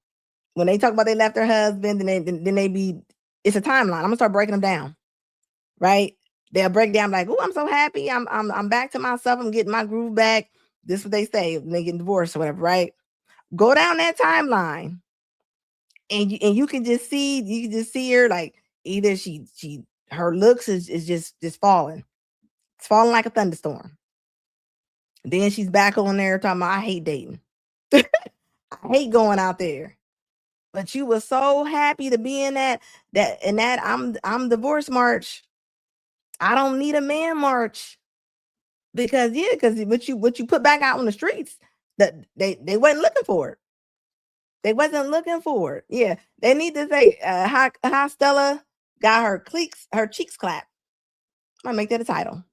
When they talk about they left their husband, then they be, it's a timeline. I'm gonna start breaking them down, right? They'll break down like, oh, I'm so happy. I'm back to myself. I'm getting my groove back. This is what they say when they get divorced or whatever, right? Go down that timeline, and you can just see her like either her looks is just falling. It's falling like a thunderstorm. Then she's back on there talking about I hate dating. I hate going out there. But you were so happy to be in that I'm divorce march. I don't need a man march. Because what you put back out on the streets, that they wasn't looking for it. They wasn't looking for it. Yeah. They need to say how Stella got her cheeks clapped. I might make that a title.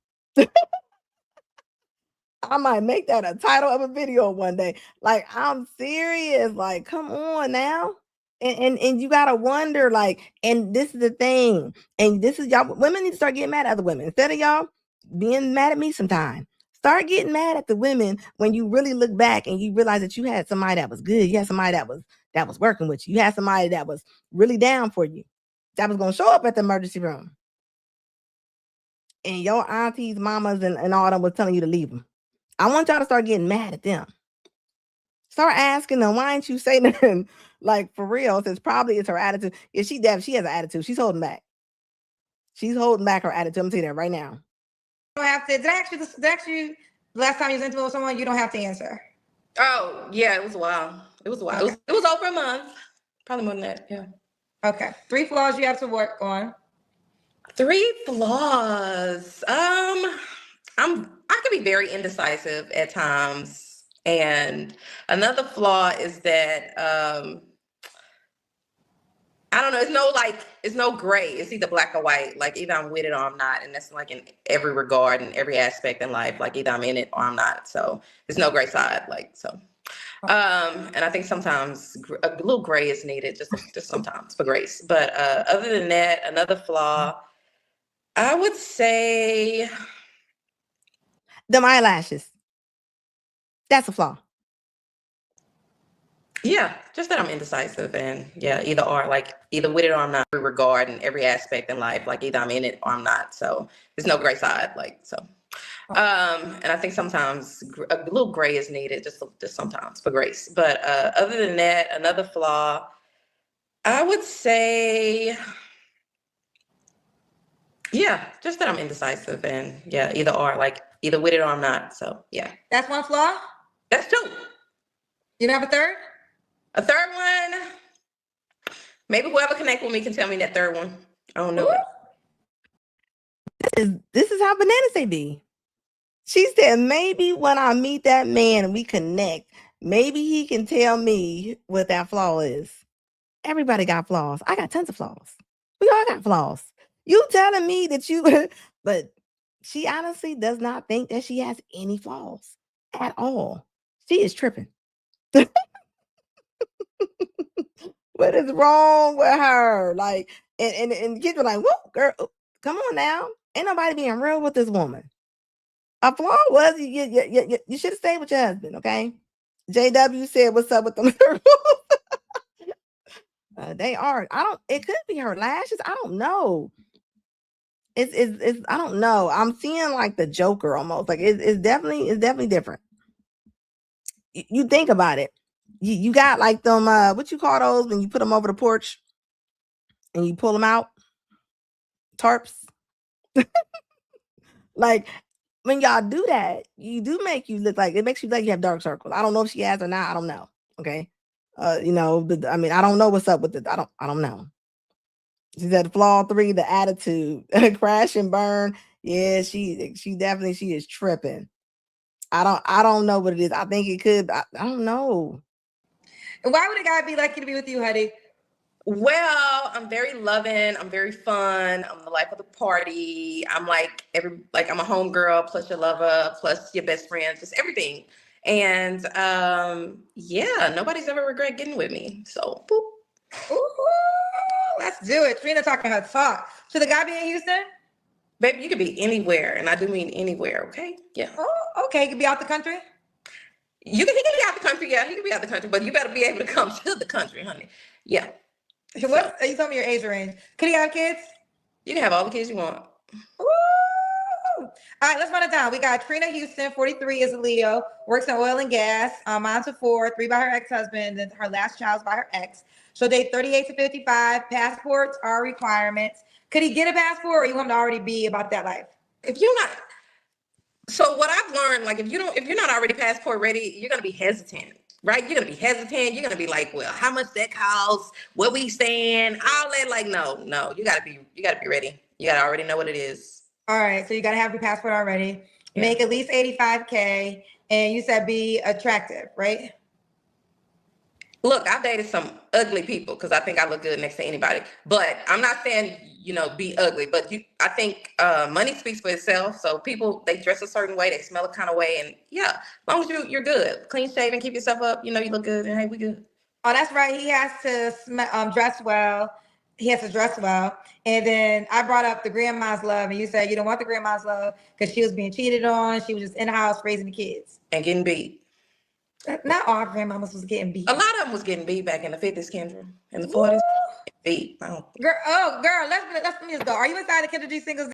I might make that a title of a video one day. Like, I'm serious. Like, come on now. And you gotta wonder, like, and this is the thing, and this is y'all women need to start getting mad at other women instead of y'all being mad at me sometime. Start getting mad at the women when you really look back and you realize that you had somebody that was good. You had somebody that was working with you. You had somebody that was really down for you, that was gonna show up at the emergency room. And your aunties, mamas, and all them was telling you to leave them. I want y'all to start getting mad at them. Start asking them, why ain't you saying nothing? Like, for real, since probably it's her attitude. If she has an attitude, she's holding back. She's holding back her attitude. I'm gonna tell you that right now. You don't have to. Did I ask you last time you was intimate with someone? You don't have to answer. Oh, yeah, it was a while. It was a while. Okay. It was over a month. Probably more than that, yeah. Okay. 3 flaws you have to work on. 3 flaws. I can be very indecisive at times. And another flaw is that I don't know, it's no gray. It's either black or white. Like, either I'm with it or I'm not. And that's like in every regard and every aspect in life. Like, either I'm in it or I'm not. So there's no gray side. Like, so and I think sometimes a little gray is needed, just sometimes, for grace. But other than that, another flaw, I would say Them eyelashes. That's a flaw. yeah, just that I'm indecisive, and yeah, either or, like either with it or I'm not. Every regard and every aspect in life, like either I'm in it or I'm not. So there's no gray side, like so. And I think sometimes a little gray is needed, just sometimes, for grace. But other than that, another flaw, I would say, yeah, just that I'm indecisive, and yeah, either or, like either with it or I'm not. So yeah, That's 1 flaw. that's 2. You don't have a third? A third one, maybe whoever connect with me can tell me that third one. I don't know it. This is how Banana say be. She said, maybe when I meet that man and we connect, maybe he can tell me what that flaw is. Everybody got flaws. I got tons of flaws. We all got flaws. You telling me that you, but she honestly does not think that she has any flaws at all. She is tripping. What is wrong with her? Like, and kids were like, whoa, girl, come on now. Ain't nobody being real with this woman. A flaw was you should have stayed with your husband, okay? JW said, what's up with them? They are. It could be her lashes. I don't know. It's I don't know. I'm seeing like the Joker almost. Like it's definitely different. You think about it. You got like them, what you call those when you put them over the porch and you pull them out? Tarps. Like, when y'all do that, you do make you look like, it makes you look like you have dark circles. I don't know if she has or not. I don't know. Okay. I don't know what's up with it. I don't know. She said flaw 3, the attitude. Crash and burn. Yeah, she is tripping. I don't know what it is. I think it could. I don't know. Why would a guy be lucky to be with you, Huddy? Well, I'm very loving. I'm very fun. I'm the life of the party. I'm like I'm a homegirl plus your lover plus your best friend, just everything. And yeah, nobody's ever regret getting with me. So, boop. Ooh, let's do it. Trina talking her talk. Should the guy be in Houston? Baby, you could be anywhere, and I do mean anywhere. Okay, yeah. Oh, okay. He could be out the country. He can be out the country. Yeah, he can be out the country, but you better be able to come to the country, honey. Yeah. What? You told me your age range. Could he have kids? You can have all the kids you want. Woo! All right, let's run it down. We got Trina Houston, 43, is a Leo, works in oil and gas. Mom's of 4, 3 by her ex-husband, and her last child's by her ex. She'll date 38 to 55. Passports are requirements. Could he get a passport, or you want him to already be about that life? If you're not, so what I've learned, like if you're not already passport ready, you're gonna be hesitant, right? You're gonna be hesitant. You're gonna be like, well, how much that costs? What we saying? All that, like, no, you gotta be ready. You gotta already know what it is. All right, so you got to have your passport already. Yeah. Make at least 85K, and you said be attractive, right? Look, I've dated some ugly people because I think I look good next to anybody. But I'm not saying, be ugly. But I think money speaks for itself. So people, they dress a certain way, they smell a kind of way, and yeah, as long as you're good, clean shaven, keep yourself up, you look good, and hey, we good. Oh, that's right. He has to dress well. He has to dress well. And then I brought up the grandma's love, and you said you don't want the grandma's love because she was being cheated on. She was just in the house raising the kids. And getting beat. Not all grandmamas was getting beat. A lot of them was getting beat back in the 50s, Kendra. In the 40s, beat. Girl, let me just go. Are you excited, Kendra G Singles?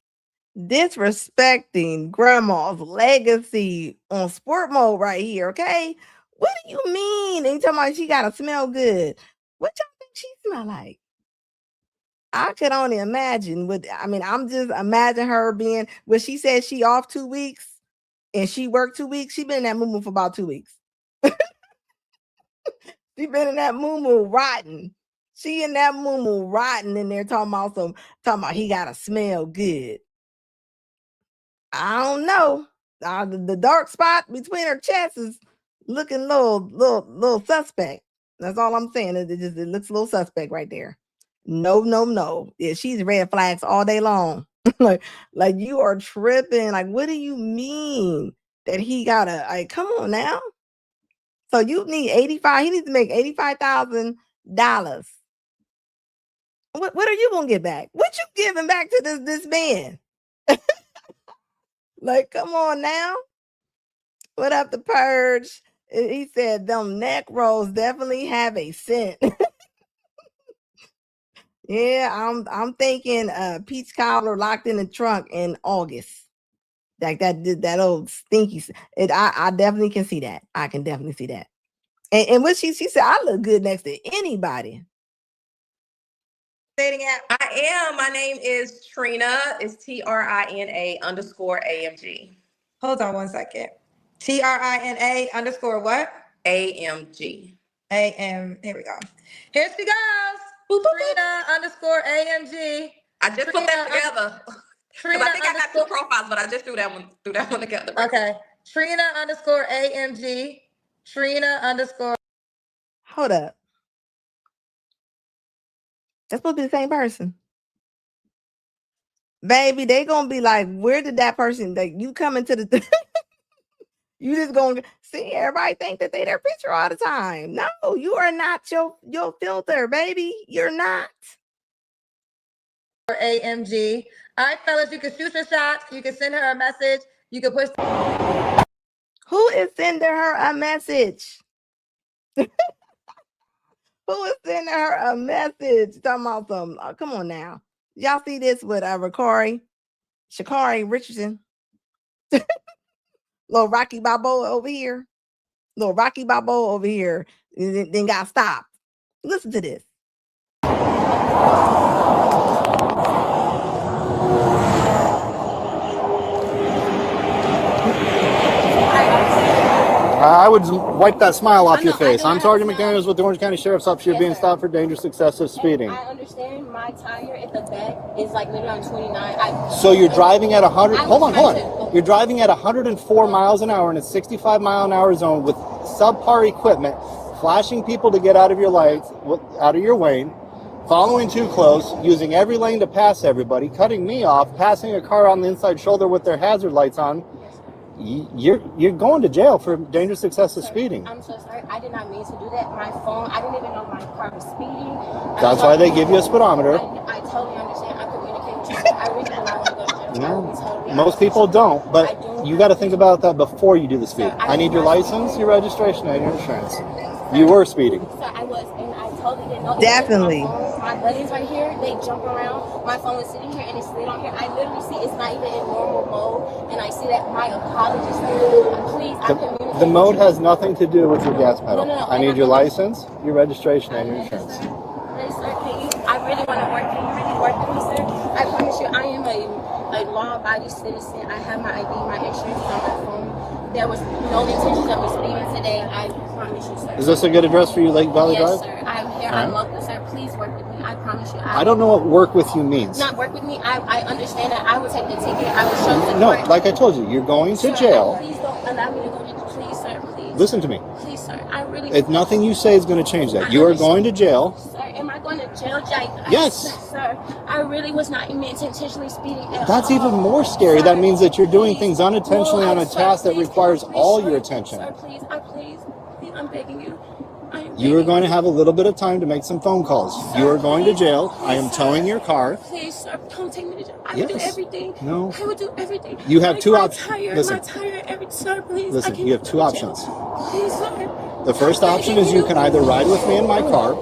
Disrespecting grandma's legacy on sport mode right here, okay? What do you mean? And you talking about she gotta smell good? What y'all think she smell like? I could only imagine. I'm just imagine her being. When she said she off 2 weeks and she worked 2 weeks, she been in that moo for about 2 weeks. She been in that moo rotten. She in that moo rotten in there talking about he gotta smell good. I don't know. The dark spot between her chest is looking little suspect. That's all I'm saying. It looks a little suspect right there. No. Yeah, she's red flags all day long. like you are tripping. Like, what do you mean that he gotta? Like, come on now. So you need 85. He needs to make $85,000. What are you gonna get back? What you giving back to this man? Like, come on now. What up, the purge? He said them neck rolls definitely have a scent. Yeah, I'm thinking peach cobbler locked in the trunk in August. Like that old stinky. I definitely can see that. I can definitely see that. And what she said, I look good next to anybody. Dating app. I am. My name is Trina. It's TRINA_AMG. Hold on one second. TRINA_ what? AMG. AM. Here we go. Here she goes. Trina_AMG. I just put that together. Trina I think I got 2 profiles, but I just threw that one together. Okay. Trina_AMG. Trina_. Hold up. That's supposed to be the same person. Baby, they gonna be like, where did that person that you come into the you just gonna see everybody think that they their picture all the time. No, you are not your filter, baby. You're not. AMG. All right, fellas, you can shoot your shots. You can send her a message. You can push. Who is sending her a message? Who is sending her a message? Talking about some. Oh, come on now. Y'all see this with Shakari Richardson? Little Rocky Balboa over here. Then got stopped. Listen to this. I would wipe that smile off your face. I'm Sergeant McDaniels with the Orange County Sheriff's Office. You're being stopped for dangerous excessive speeding. I understand my tire at the back is like maybe on 29. So you're driving at 100. Hold on. You're driving at 104 miles an hour in a 65 mile an hour zone with subpar equipment, flashing people to get out of your lights, out of your lane, following too close, using every lane to pass everybody, cutting me off, passing a car on the inside shoulder with their hazard lights on. You're going to jail for dangerous excessive speeding. I'm so sorry. I did not mean to do that. My phone, I didn't even know my car was speeding. That's why they give you a speedometer. I totally understand. I communicate with you. I really don't want to go to jail. Most people don't, but you got to think about that before you do the speed. I need your license, your registration, and your insurance. You were speeding. Sir, I was, and I totally didn't know. Definitely. My buttons right here, they jump around. My phone is sitting here and it's slid on here. I literally see it's not even in normal mode, and I see that. My apologies, sir. Please, the mode has nothing to do with your gas pedal. No, I need your license, your registration, and your insurance. Please, sir, I really want to work. Can you really work with me, sir? I promise you, I am a law-abiding citizen. I have my ID, my insurance on my phone. There was no intention of me speeding today. I promise you, sir. Is this a good address for you, Lake Valley Drive? Yes, sir. I'm here. I'm local, sir. Please work with me. I promise you. I don't know what work with you means. Not work with me. I understand that. I will take the ticket. I will show the No, court. like I told you, you're going to jail. Please don't allow me to go to jail. Please, sir. Please. Listen to me. Please, sir. I really. If nothing you say is going to change that. You are going to jail. Sir, am I going to jail, Jake? Yes. Sir, I really was not intentionally speeding at That's all. even more scary. Sir, That means that you're doing please. things unintentionally on a Sir, task that please, requires please, all sir, your attention. Sir, please, please, I'm begging you. You are going to have a little bit of time to make some phone calls. You are going to jail. I am towing your car. Please, sir, don't take me to jail. I will do everything. No. I will do everything. You have two options. Listen. My tire, sir, please. Listen, you have two options. Please, sir. The first option is you can either ride with me in my car.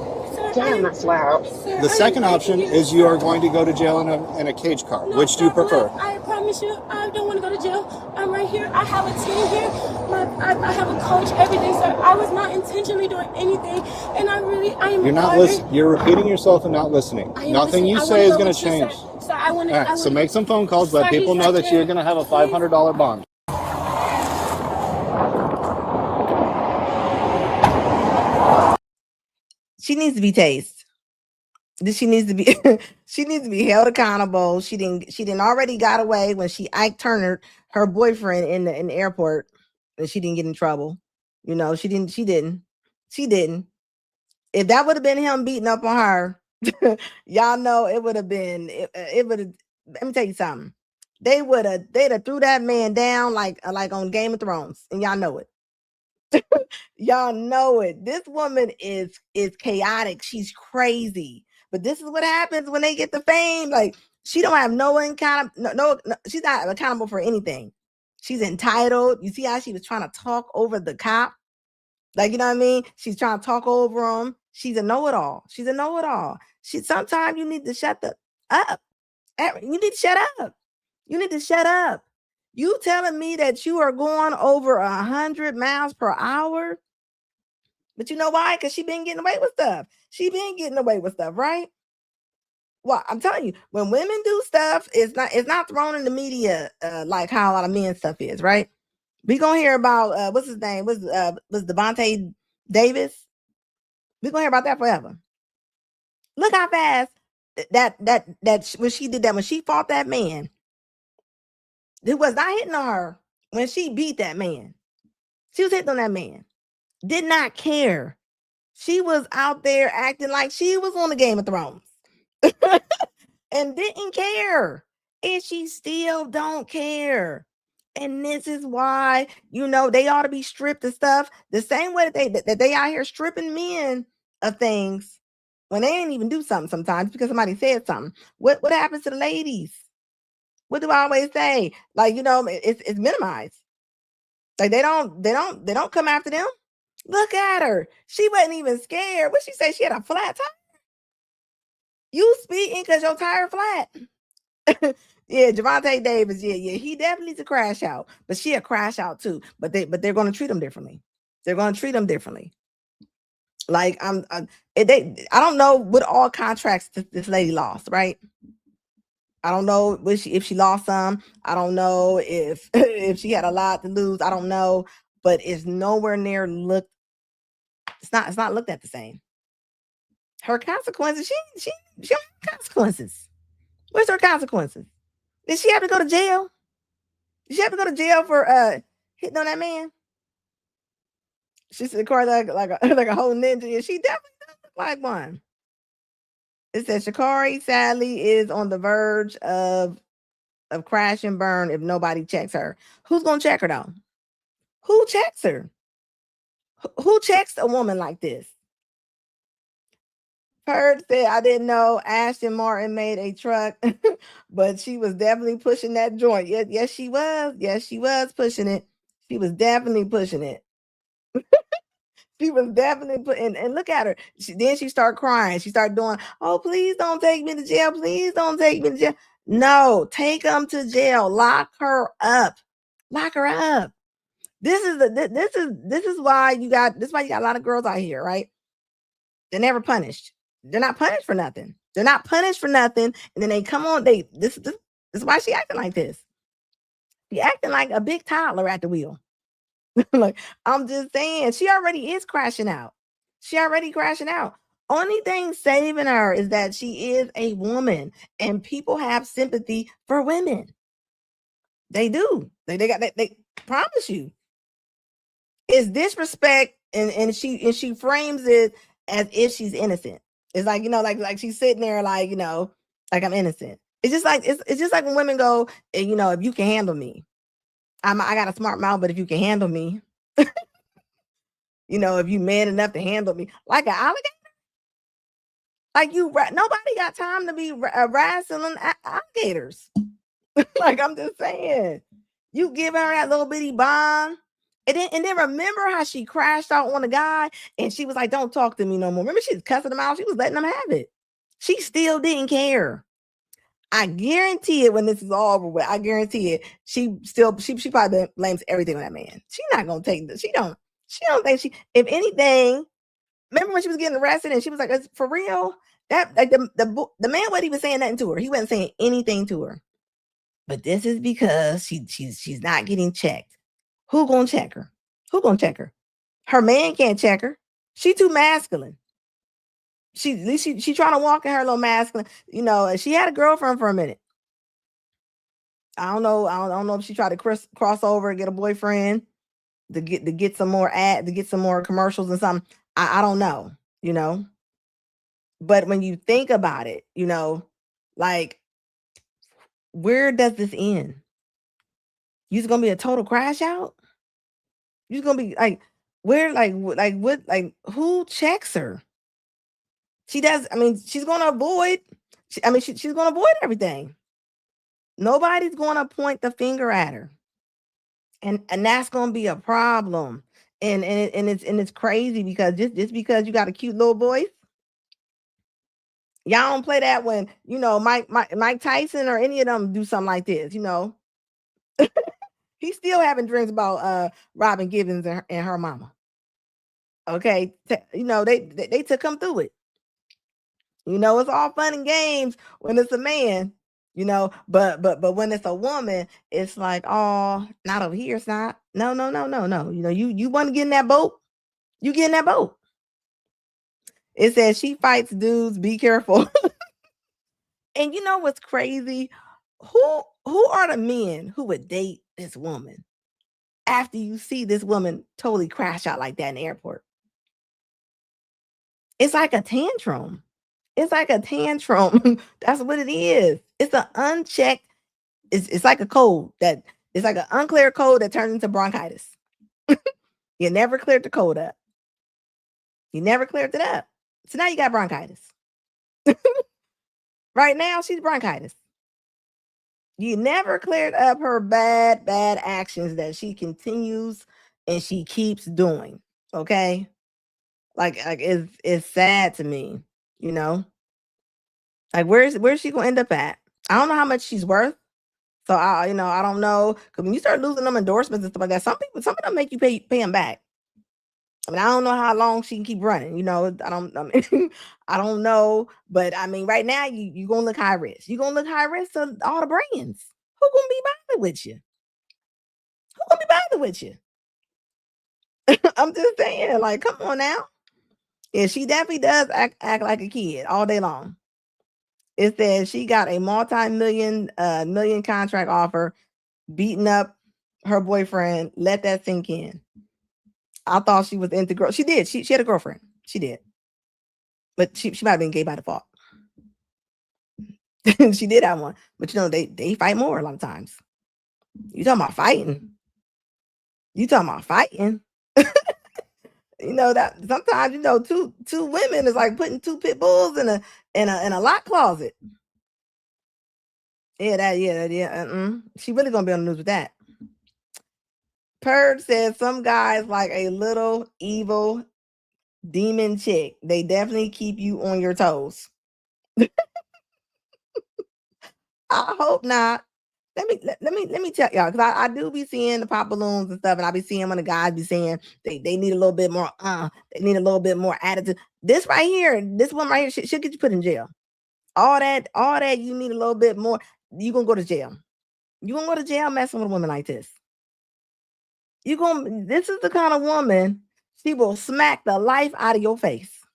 Damn, that's loud. The second option is you are going to go to jail in a cage car. No, Which do you prefer? I promise you, I don't want to go to jail. I'm right here. I have a team here. I have a coach, everything, sir. I was not intentionally doing anything, and I am. You're not listening. You're repeating yourself and not listening. Nothing you say is going to change. Sir, I want to. All right, so make some phone calls. Let people know that you're going to have a $500 bond. She needs to be tased. She needs to be she needs to be held accountable. She didn't already got away when she Ike Turner, her boyfriend in the airport, and she didn't get in trouble. You know, she didn't. If that would have been him beating up on her, y'all know it would have been it would have. Let me tell you something. They'd have threw that man down like on Game of Thrones, and y'all know it. Y'all know it. This woman is chaotic. She's crazy. But this is what happens when they get the fame. Like, she don't have no, she's not accountable for anything. She's entitled. You see how she was trying to talk over the cop? Like, you know what I mean? She's trying to talk over him. She's a know-it-all. Sometimes you need to shut up. You need to shut up. You telling me that you are going over 100 miles per hour? But you know why? Because she been getting away with stuff. Right? Well, I'm telling you, when women do stuff, it's not thrown in the media like how a lot of men stuff is, right? We gonna hear about what's his name? Was Devontae Davis? We gonna hear about that forever. Look how fast that when she did that, when she fought that man, it was not hitting on her. When she beat that man, she was hitting on that man. Did not care. She was out there acting like she was on the Game of Thrones and didn't care. And she still don't care. And this is why, they ought to be stripped of stuff the same way that they out here stripping men of things when they ain't even do something sometimes because somebody said something. What happens to the ladies? What do I always say? Like, it's minimized. Like they don't come after them. Look at her. She wasn't even scared. What she say? She had a flat tire. You speaking because your tire flat. Yeah, Devontae Davis. Yeah. He definitely needs to crash out. But she'll crash out too. But they're going to treat him differently. Like I don't know what all contracts this lady lost, right? I don't know if she lost some. I don't know if if she had a lot to lose. I don't know, but it's nowhere near looked. It's not looked at the same. Her consequences. She don't have consequences. Where's her consequences? Did she have to go to jail? Did she have to go to jail for hitting on that man? She said, "Car like a whole ninja." Yeah, she definitely does look like one. It says Sha'Carri sadly is on the verge of crash and burn if nobody checks her. Who's gonna check her though? Who checks her? Who checks a woman like this? Heard said, I didn't know Ashton Martin made a truck, but she was definitely pushing that joint. Yes, she was. Yes, she was pushing it. She was definitely pushing it. She was definitely putting, and look at her. Then she started crying. She started doing, oh, please don't take me to jail. Please don't take me to jail. No, take them to jail. Lock her up. Lock her up. This is why you got a lot of girls out here, right? They're never punished. They're not punished for nothing. They're not punished for nothing. And then they come on, this is why she acting like this. She acting like a big toddler at the wheel. Like, I'm just saying, she already is crashing out. She already crashing out. Only thing saving her is that she is a woman, and people have sympathy for women. They do. They promise you. It's disrespect, and she frames it as if she's innocent. It's like, like she's sitting there like, like I'm innocent. It's just like when women go, if you can handle me, I got a smart mouth, but if you can handle me, if you man enough to handle me, like an alligator, like nobody got time to be wrestling alligators. Like, I'm just saying, you give her that little bitty bomb. And then remember how she crashed out on a guy and she was like, don't talk to me no more. Remember, she was cussing him out. She was letting him have it. She still didn't care. I guarantee it when this is all over with. I guarantee it. She probably blames everything on that man. She's not gonna take this. She don't think if anything, remember when she was getting arrested and she was like, for real? That like the man wasn't even saying nothing to her. He wasn't saying anything to her. But this is because she's not getting checked. Who gonna check her? Who gonna check her? Her man can't check her. She too masculine. She trying to walk in her little masculine. She had a girlfriend for a minute. I don't know if she tried to cross over and get a boyfriend to get some more to get some more commercials and something. I don't know. But when you think about it, like, where does this end? You're gonna be a total crash out? You're gonna be like, where, like what, like, who checks her? She does. I mean, she's gonna avoid. She's gonna avoid everything. Nobody's gonna point the finger at her, and that's gonna be a problem. And it's crazy because just because you got a cute little voice, y'all don't play that when Mike Tyson or any of them do something like this. He's still having dreams about Robin Givens and her mama. Okay, they took him through it. It's all fun and games when it's a man, but when it's a woman, it's like, oh, not over here. It's not. No. You want to get in that boat? You get in that boat. It says she fights dudes. Be careful. And you know what's crazy? Who are the men who would date this woman after you see this woman totally crash out like that in the airport? It's like a tantrum. It's like a tantrum. That's what it is. It's an unchecked. It's like a cold that it's like an unclear cold that turns into bronchitis. You never cleared the cold up. You never cleared it up. So now you got bronchitis. Right now, she's bronchitis. You never cleared up her bad actions that she continues and she keeps doing. Okay. Like it's sad to me, Like, where's she gonna end up at? I don't know how much she's worth. So I don't know. Because when you start losing them endorsements and stuff like that, some of them make you pay them back. I mean, I don't know how long she can keep running. I don't know. But I mean, right now you gonna look high risk. You're gonna look high risk to all the brands. Who gonna be bothered with you? Who gonna be bothered with you? I'm just saying, like, come on now. Yeah, she definitely does act like a kid all day long. It says she got a multi-million million contract offer, beating up her boyfriend. Let that sink in. I thought she was into girls. She did. She had a girlfriend. She did. But she might have been gay by default. She did have one. But they fight more a lot of times. You talking about fighting. You know that sometimes two women is like putting two pit bulls in a lock closet. Yeah. She really gonna be on the news with that. Purge says some guys like a little evil demon chick. They definitely keep you on your toes. I hope not. Let me tell y'all, because I do be seeing the pop balloons and stuff, and I be seeing when the guys be saying they need a little bit more, they need a little bit more attitude. This right here, this one right here, should get you put in jail. All that you need a little bit more, you gonna go to jail. You gonna go to jail messing with a woman like this. This is the kind of woman, she will smack the life out of your face.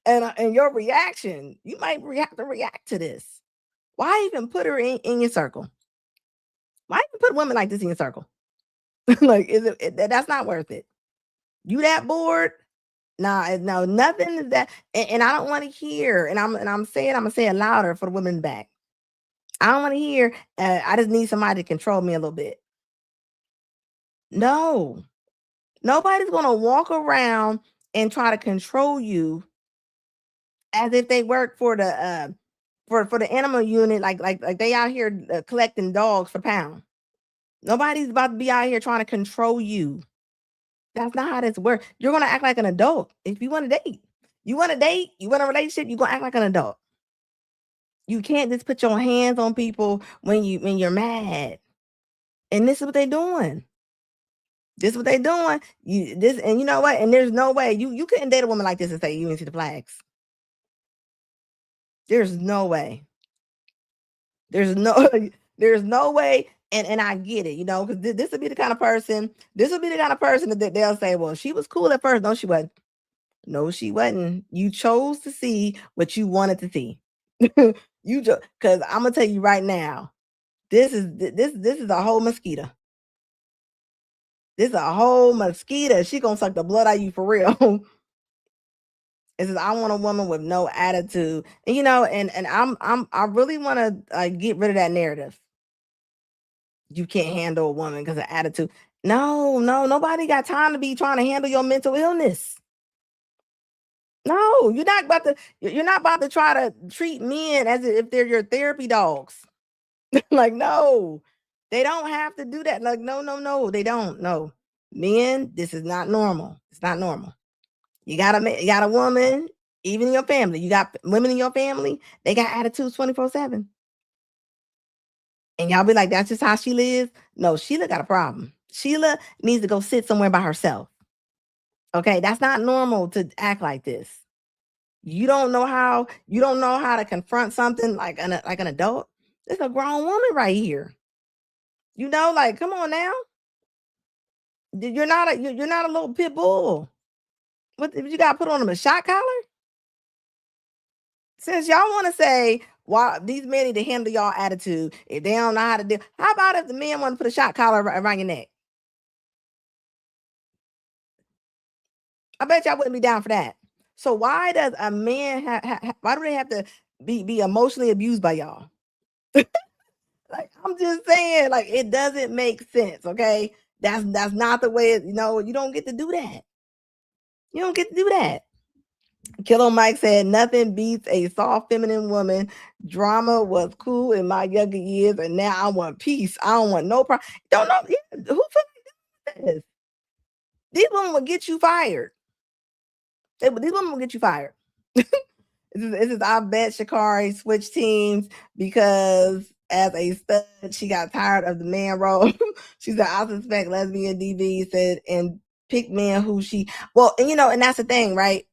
And your reaction, you might have to react to this. Why even put her in your circle? Why even put women like this in your circle? Like, that's not worth it. You that bored? Nah, no, nothing is that. And I don't want to hear. And I'm gonna say it louder for the women in the back. I don't want to hear. I just need somebody to control me a little bit. No, nobody's gonna walk around and try to control you as if they work for the for the animal unit, like they out here collecting dogs for pound. Nobody's about to be out here trying to control you. That's not how this works. You're gonna act like an adult if you want to date. You want to date, you want a relationship, you're gonna act like an adult. You can't just put your hands on people when you're mad. And this is what they're doing. This is what they're doing. And you know what? And there's no way you couldn't date a woman like this and say you didn't see the flags. There's no way. There's no way. And I get it, because this would be the kind of person. This would be the kind of person that they'll say, well, she was cool at first. No, she wasn't. No, she wasn't. You chose to see what you wanted to see. Because I'm gonna tell you right now, this is a whole mosquito. This is a whole mosquito. She gonna suck the blood out of you for real. It says, I want a woman with no attitude. And I really want to get rid of that narrative. You can't handle a woman because of attitude. No, nobody got time to be trying to handle your mental illness. No, you're not about to try to treat men as if they're your therapy dogs. Like, no, they don't have to do that. Like, no, they don't. No, men, this is not normal. It's not normal. You got a woman, even in your family. You got women in your family, they got attitudes 24/7. And y'all be like, that's just how Sheila is. No, Sheila got a problem. Sheila needs to go sit somewhere by herself. Okay, that's not normal to act like this. You don't know how to confront something like an adult. It's a grown woman right here. Like, come on now. You're not a little pit bull. What you got to put on them, a shot collar? Since y'all want to say, why these men need to handle y'all attitude if they don't know how to do. How about if the men want to put a shot collar around your neck? I bet y'all wouldn't be down for that. So why does a man why do they have to be emotionally abused by y'all? Like, I'm just saying, like, it doesn't make sense. Okay, that's not the way. You don't get to do that. You don't get to do that. Killer Mike said, nothing beats a soft feminine woman. Drama was cool in my younger years, and now I want peace. I don't want no problem. Don't know. Yeah, who feel like this? These women will get you fired. These women will get you fired. This is I bet Sha'Carri switched teams because as a stud, she got tired of the man role. She said, I suspect lesbian DV said, and pick men who she, well, and that's the thing, right?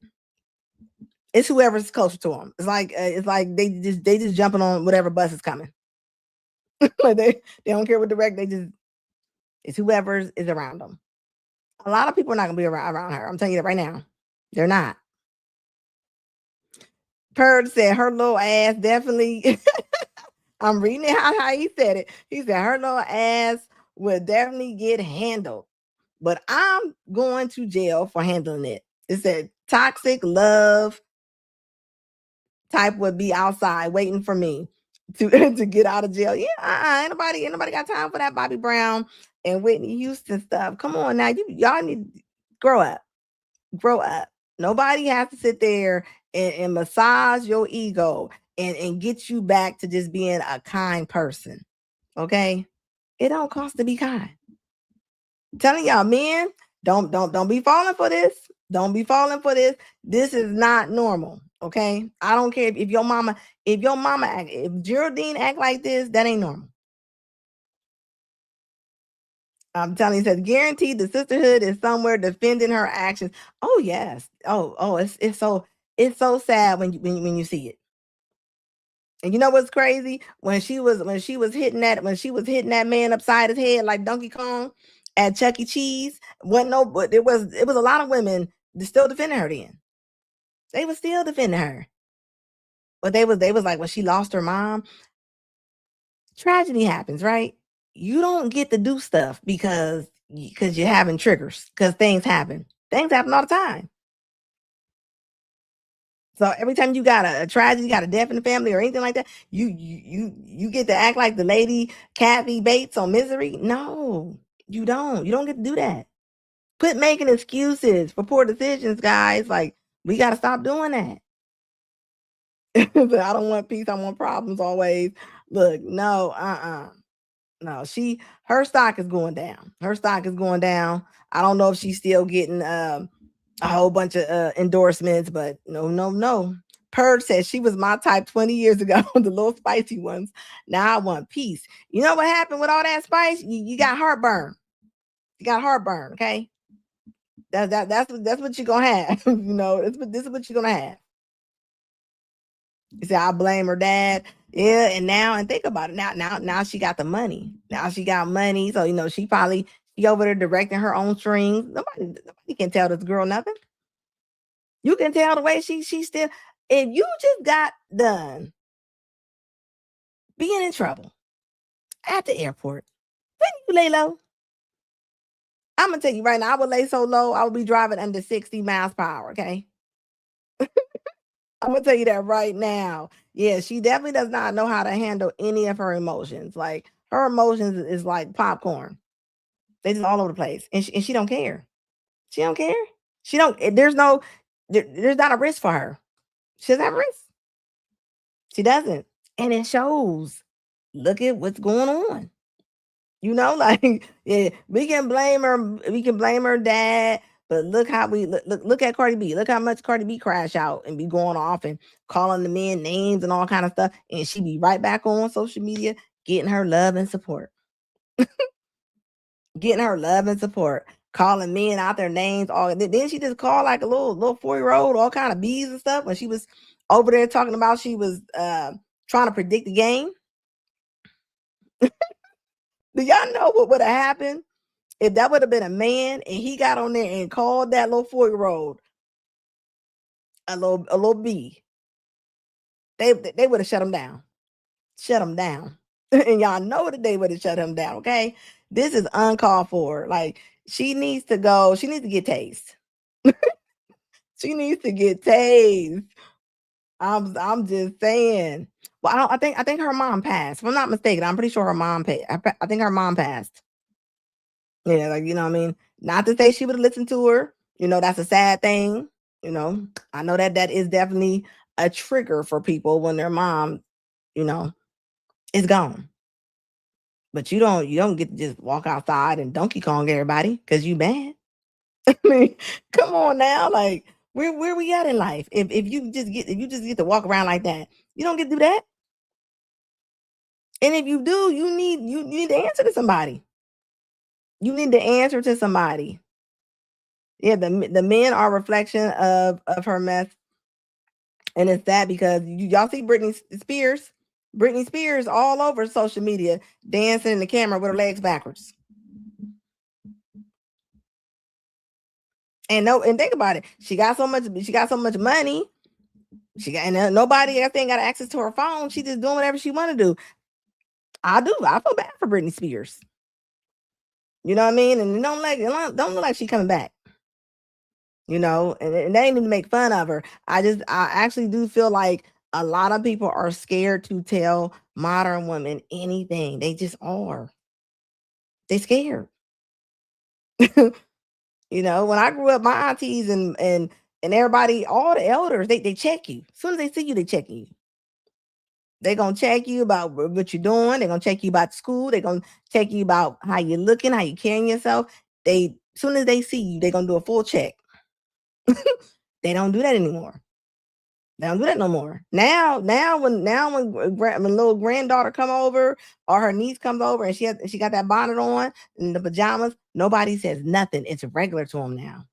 It's whoever's closer to them. It's like they just jumping on whatever bus is coming. Like they don't care what direct. It's whoever is around them. A lot of people are not gonna be around her. I'm telling you that right now. They're not. Purge said her little ass definitely. I'm reading it how he said it. He said her little ass would definitely get handled, but I'm going to jail for handling it. It said toxic love type would be outside waiting for me to get out of jail. Yeah, ain't nobody got time for that Bobby Brown and Whitney Houston stuff. Come on now, y'all need. Grow up. Grow up. Nobody has to sit there and massage your ego and get you back to just being a kind person. Okay? It don't cost to be kind. I'm telling y'all, men, don't be falling for this. Don't be falling for this. This is not normal. Okay. I don't care if your mama act, if Geraldine act like this, that ain't normal. I'm telling you, says guaranteed the sisterhood is somewhere defending her actions. Oh yes. It's so sad when you see it. And you know what's crazy? When she was hitting that man upside his head like Donkey Kong at Chuck E. Cheese, but it was a lot of women still defending her then. They were still defending her. But they was like when she lost her mom, tragedy happens, right? You don't get to do stuff because you're having triggers, because things happen. Things happen all the time. So every time you got a tragedy, you got a death in the family or anything like that, you get to act like the lady Kathy Bates on Misery. No, you don't. You don't get to do that. Quit making excuses for poor decisions, guys. Like, we got to stop doing that. I don't want peace. I want problems always. Look, no, no, her stock is going down. Her stock is going down. I don't know if she's still getting a whole bunch of endorsements, but no. Purge says she was my type 20 years ago, the little spicy ones. Now I want peace. You know what happened with all that spice? You got heartburn. You got heartburn, okay? That's what you're gonna have. This is what you're gonna have. You say, I blame her dad. Yeah, and think about it. Now she got the money. Now she got money. So she over there directing her own strings. Nobody can tell this girl nothing. You can tell the way she still. If you just got done being in trouble at the airport, when you lay low, I'm gonna tell you right now, I would lay so low, I would be driving under 60 miles per hour. Okay. I'm gonna tell you that right now. Yeah, she definitely does not know how to handle any of her emotions. Like, her emotions is like popcorn. They just all over the place, and she don't care. She don't care. She don't. There's not a risk for her. She doesn't have a risk. She doesn't, and it shows. Look at what's going on. Like, yeah, we can blame her. We can blame her dad. But look how look at Cardi B. Look how much Cardi B crash out and be going off and calling the men names and all kind of stuff. And she be right back on social media getting her love and support. Getting her love and support. Calling men out their names. Then she just called like a little 4-year-old all kind of bees and stuff when she was over there talking about she was trying to predict the game. Do y'all know what would have happened if that would have been a man and he got on there and called that little 4-year-old a little bee? They would have shut him down. Shut him down. And y'all know that they would have shut him down. Okay. This is uncalled for. Like, she needs to go. She needs to get tased. She needs to get tased. I'm just saying. Well, I think her mom passed. If I'm not mistaken, I'm pretty sure her mom passed. I think her mom passed. Yeah, like, what I mean? Not to say she would have listened to her. That's a sad thing. I know that is definitely a trigger for people when their mom, is gone. But you don't get to just walk outside and Donkey Kong everybody because you mad. I mean, come on now. Like, where we at in life? If you just get to walk around like that, you don't get to do that. And if you do, you need to answer to somebody. You need to answer to somebody. Yeah, the men are a reflection of her mess. And it's sad because y'all see Britney Spears all over social media dancing in the camera with her legs backwards. And think about it. She got so much money. Nobody I think got access to her phone. She just doing whatever she want to do. I feel bad for Britney Spears. You know what I mean? And don't look like she coming back. And they ain't even make fun of her. I actually do feel like a lot of people are scared to tell modern women anything. They just are. They scared. You know, when I grew up, my aunties and everybody, all the elders, they check you. As soon as they see you, they check you. They're gonna check you about what you're doing. They're gonna check you about school. They're gonna check you about how you're looking, how you're carrying yourself. As soon as they see you, they're gonna do a full check. They don't do that anymore. They don't do that no more. Now when little granddaughter come over or her niece comes over and she got that bonnet on and the pajamas, nobody says nothing. It's regular to them now.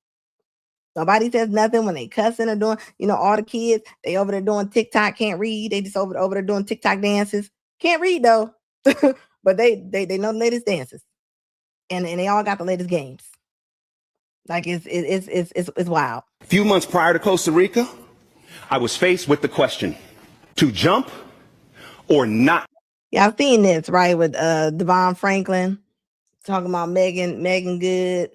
Nobody says nothing when they cussing or doing, all the kids, they over there doing TikTok, can't read. They just over there doing TikTok dances. Can't read though. But they know the latest dances. And they all got the latest games. Like it's wild. A few months prior to Costa Rica, I was faced with the question to jump or not. Yeah, I've seen this, right, with Devon Franklin talking about Megan Good,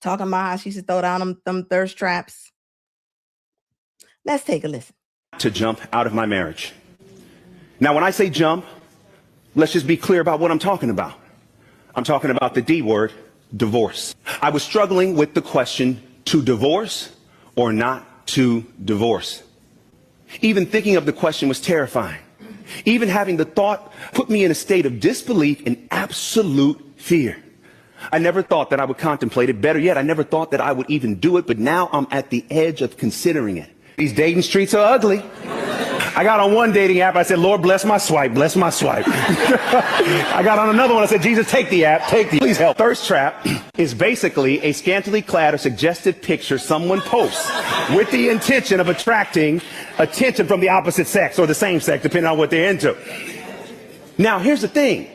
talking about how she should throw down them thirst traps. Let's take a listen. To jump out of my marriage. Now, when I say jump, let's just be clear about what I'm talking about. I'm talking about the D word, divorce. I was struggling with the question to divorce or not to divorce. Even thinking of the question was terrifying. Even having the thought put me in a state of disbelief and absolute fear. I never thought that I would contemplate it. Better yet, I never thought that I would even do it, but now I'm at the edge of considering it. These dating streets are ugly. I got on one dating app, I said, Lord, bless my swipe, bless my swipe. I got on another one, I said, Jesus, take the app, please help. Thirst trap is basically a scantily clad or suggestive picture someone posts with the intention of attracting attention from the opposite sex or the same sex, depending on what they're into. Now, here's the thing.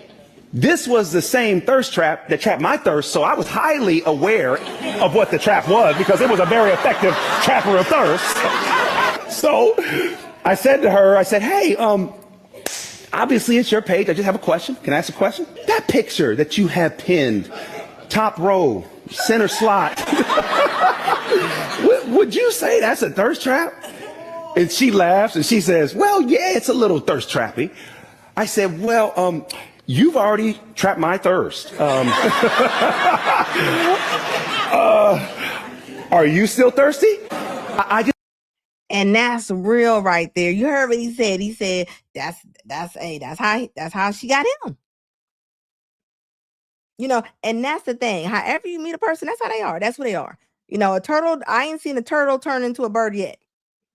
This was the same thirst trap that trapped my thirst, so I was highly aware of what the trap was because it was a very effective trapper of thirst. So I said to her, hey, obviously it's your page. I just have a question. Can I ask a question? That picture that you have pinned, top row, center slot, would you say that's a thirst trap? And she laughs and she says, well, yeah, it's a little thirst trappy. I said, well, you've already trapped my thirst. Are you still thirsty? And that's real right there. You heard what he said. He said that's how she got him. And that's the thing. However you meet a person, that's how they are. That's what they are. A turtle, I ain't seen a turtle turn into a bird yet.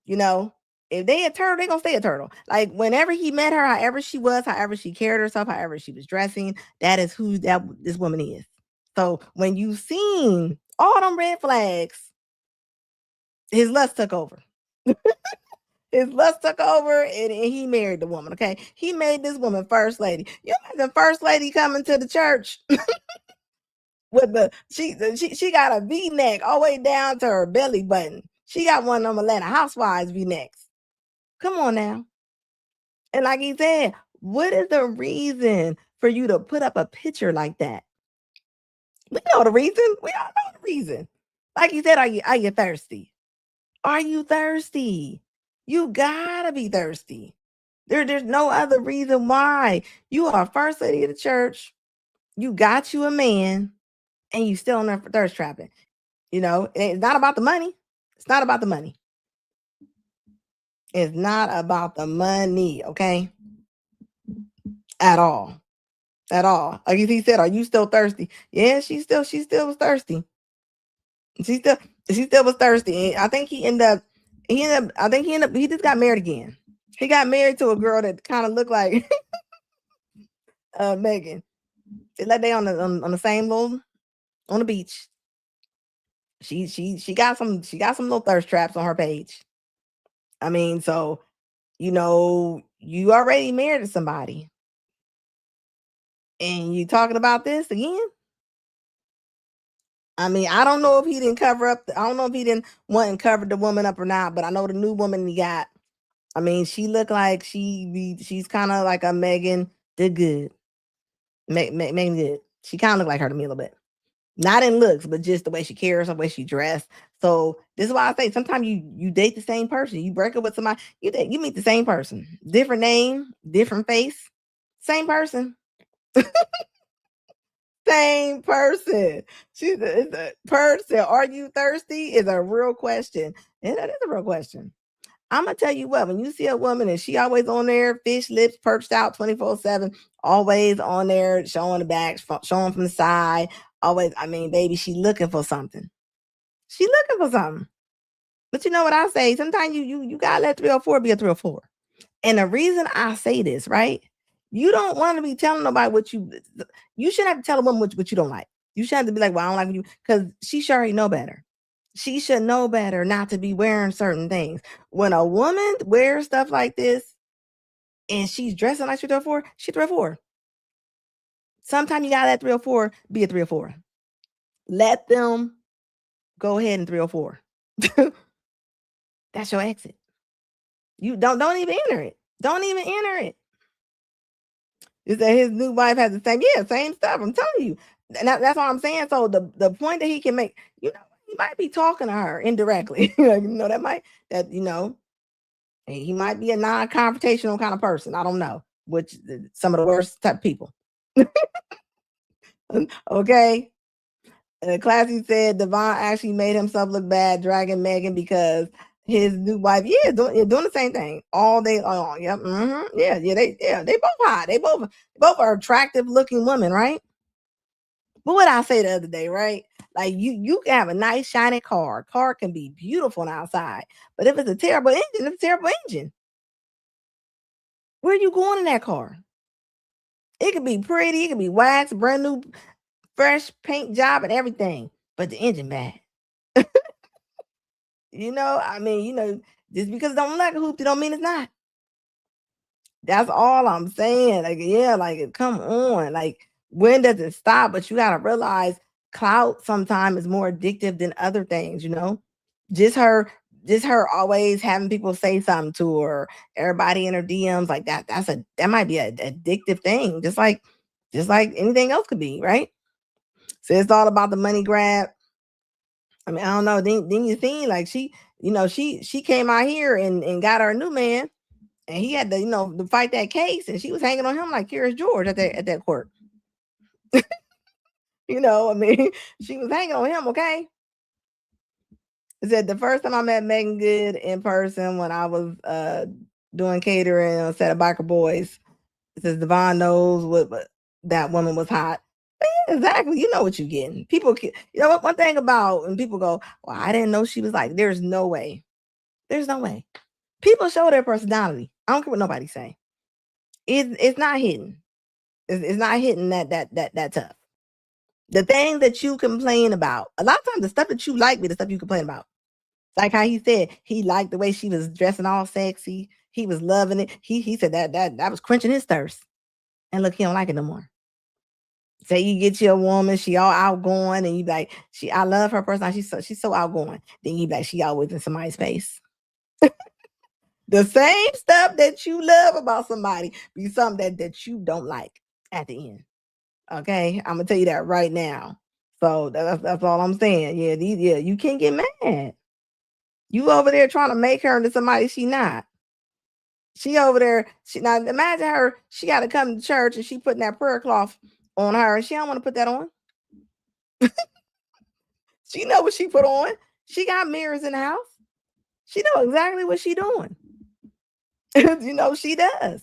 If they a turtle, they gonna stay a turtle. Like whenever he met her, however she was, however she carried herself, however she was dressing, that is who this woman is. So when you seen all them red flags, his lust took over. His lust took over and he married the woman. Okay. He made this woman first lady. You imagine first lady coming to the church with she got a V-neck all the way down to her belly button. She got one of them Atlanta Housewives V-necks. Come on now. And like he said, what is the reason for you to put up a picture like that? We know the reason. We all know the reason. Like he said, are you thirsty? Are you thirsty? You gotta be thirsty. There's no other reason why. You are first lady of the church. You got you a man, and you still in there for thirst trapping. It's not about the money. It's not about the money. It's not about the money, okay? At all. At all. Like he said, are you still thirsty? Yeah, she still was thirsty. She still was thirsty. And I think he just got married again. He got married to a girl that kind of looked like Megan. They on the same little on the beach. She got some little thirst traps on her page. I mean, so you already married to somebody. And you talking about this again? I mean, I don't know if he didn't cover up. I don't know if he didn't want and cover the woman up or not, but I know the new woman he got. I mean, she looked like she's kind of like a Megan did good. Megan good. She kind of looked like her to me a little bit. Not in looks, but just the way she carries, the way she dressed. So this is why I say sometimes you date the same person. You break up with somebody, you meet the same person. Different name, different face, same person. same person. Purge said, "Are you thirsty?" is a real question, and that is a real question. I'm gonna tell you what, when you see a woman and she always on there, fish lips perched out 24/7, always on there, showing the back, showing from the side, always, I mean, baby, she looking for something. She looking for something. But you know what I say? Sometimes you gotta let 304 be a 304. And the reason I say this, right? You don't want to be telling nobody what you shouldn't have to tell a woman what you don't like. You should have to be like, well, I don't like you, because she sure already know better. She should know better not to be wearing certain things. When a woman wears stuff like this and she's dressing like she's 304, she's 304. Sometimes you gotta let 304 be a 304. Let them go ahead and 304. That's your exit. You don't even enter it. Don't even enter it. Is that his new wife has the same stuff. I'm telling you. And that's what I'm saying. So the point that he can make, he might be talking to her indirectly. He might be a non-confrontational kind of person. I don't know, which some of the worst type of people. Okay. Classy said Devon actually made himself look bad dragging Megan because his new wife, doing the same thing all day long. Yep. Mm-hmm. They both hot. They both are attractive looking women, right? But what I say the other day, right? Like you can have a nice shiny car. Car can be beautiful on outside, but if it's a terrible engine, it's a terrible engine. Where are you going in that car? It could be pretty, it could be waxed, brand new, fresh paint job and everything, but the engine bad. Just because it don't look like a hoop, it don't mean it's not. That's all I'm saying. Like, come on. Like, when does it stop? But you gotta realize clout sometimes is more addictive than other things, Just her always having people say something to her, everybody in her DMs, like that might be an addictive thing, just like anything else could be, right? So it's all about the money grab. I mean, I don't know. Then you think like she came out here and got her new man, and he had to, to fight that case, and she was hanging on him like Curious George at that court. She was hanging on him, okay? It said the first time I met Megan Good in person when I was doing catering on a set of Biker Boys. It says Devon knows what that woman was hot. Yeah, exactly. You know what you're getting. People, one thing about when people go, well, I didn't know she was like, there's no way. There's no way. People show their personality. I don't care what nobody say. It's not hidden. It's not hidden that tough. The things that you complain about, a lot of times the stuff that you like be the stuff you complain about. Like how he said he liked the way she was dressing all sexy. He was loving it. He said that was quenching his thirst. And look, he don't like it no more. Say you get you a woman, she all outgoing, and you be like, I love her personality. She's so outgoing. Then you be like, she always in somebody's face. The same stuff that you love about somebody be something that you don't like at the end. Okay, I'm gonna tell you that right now. So that's all I'm saying. You can't get mad. You over there trying to make her into somebody she not. She over there. Now imagine her. She got to come to church and she putting that prayer cloth on her, and she don't want to put that on. She know what she put on. She got mirrors in the house. She know exactly what she doing. She does.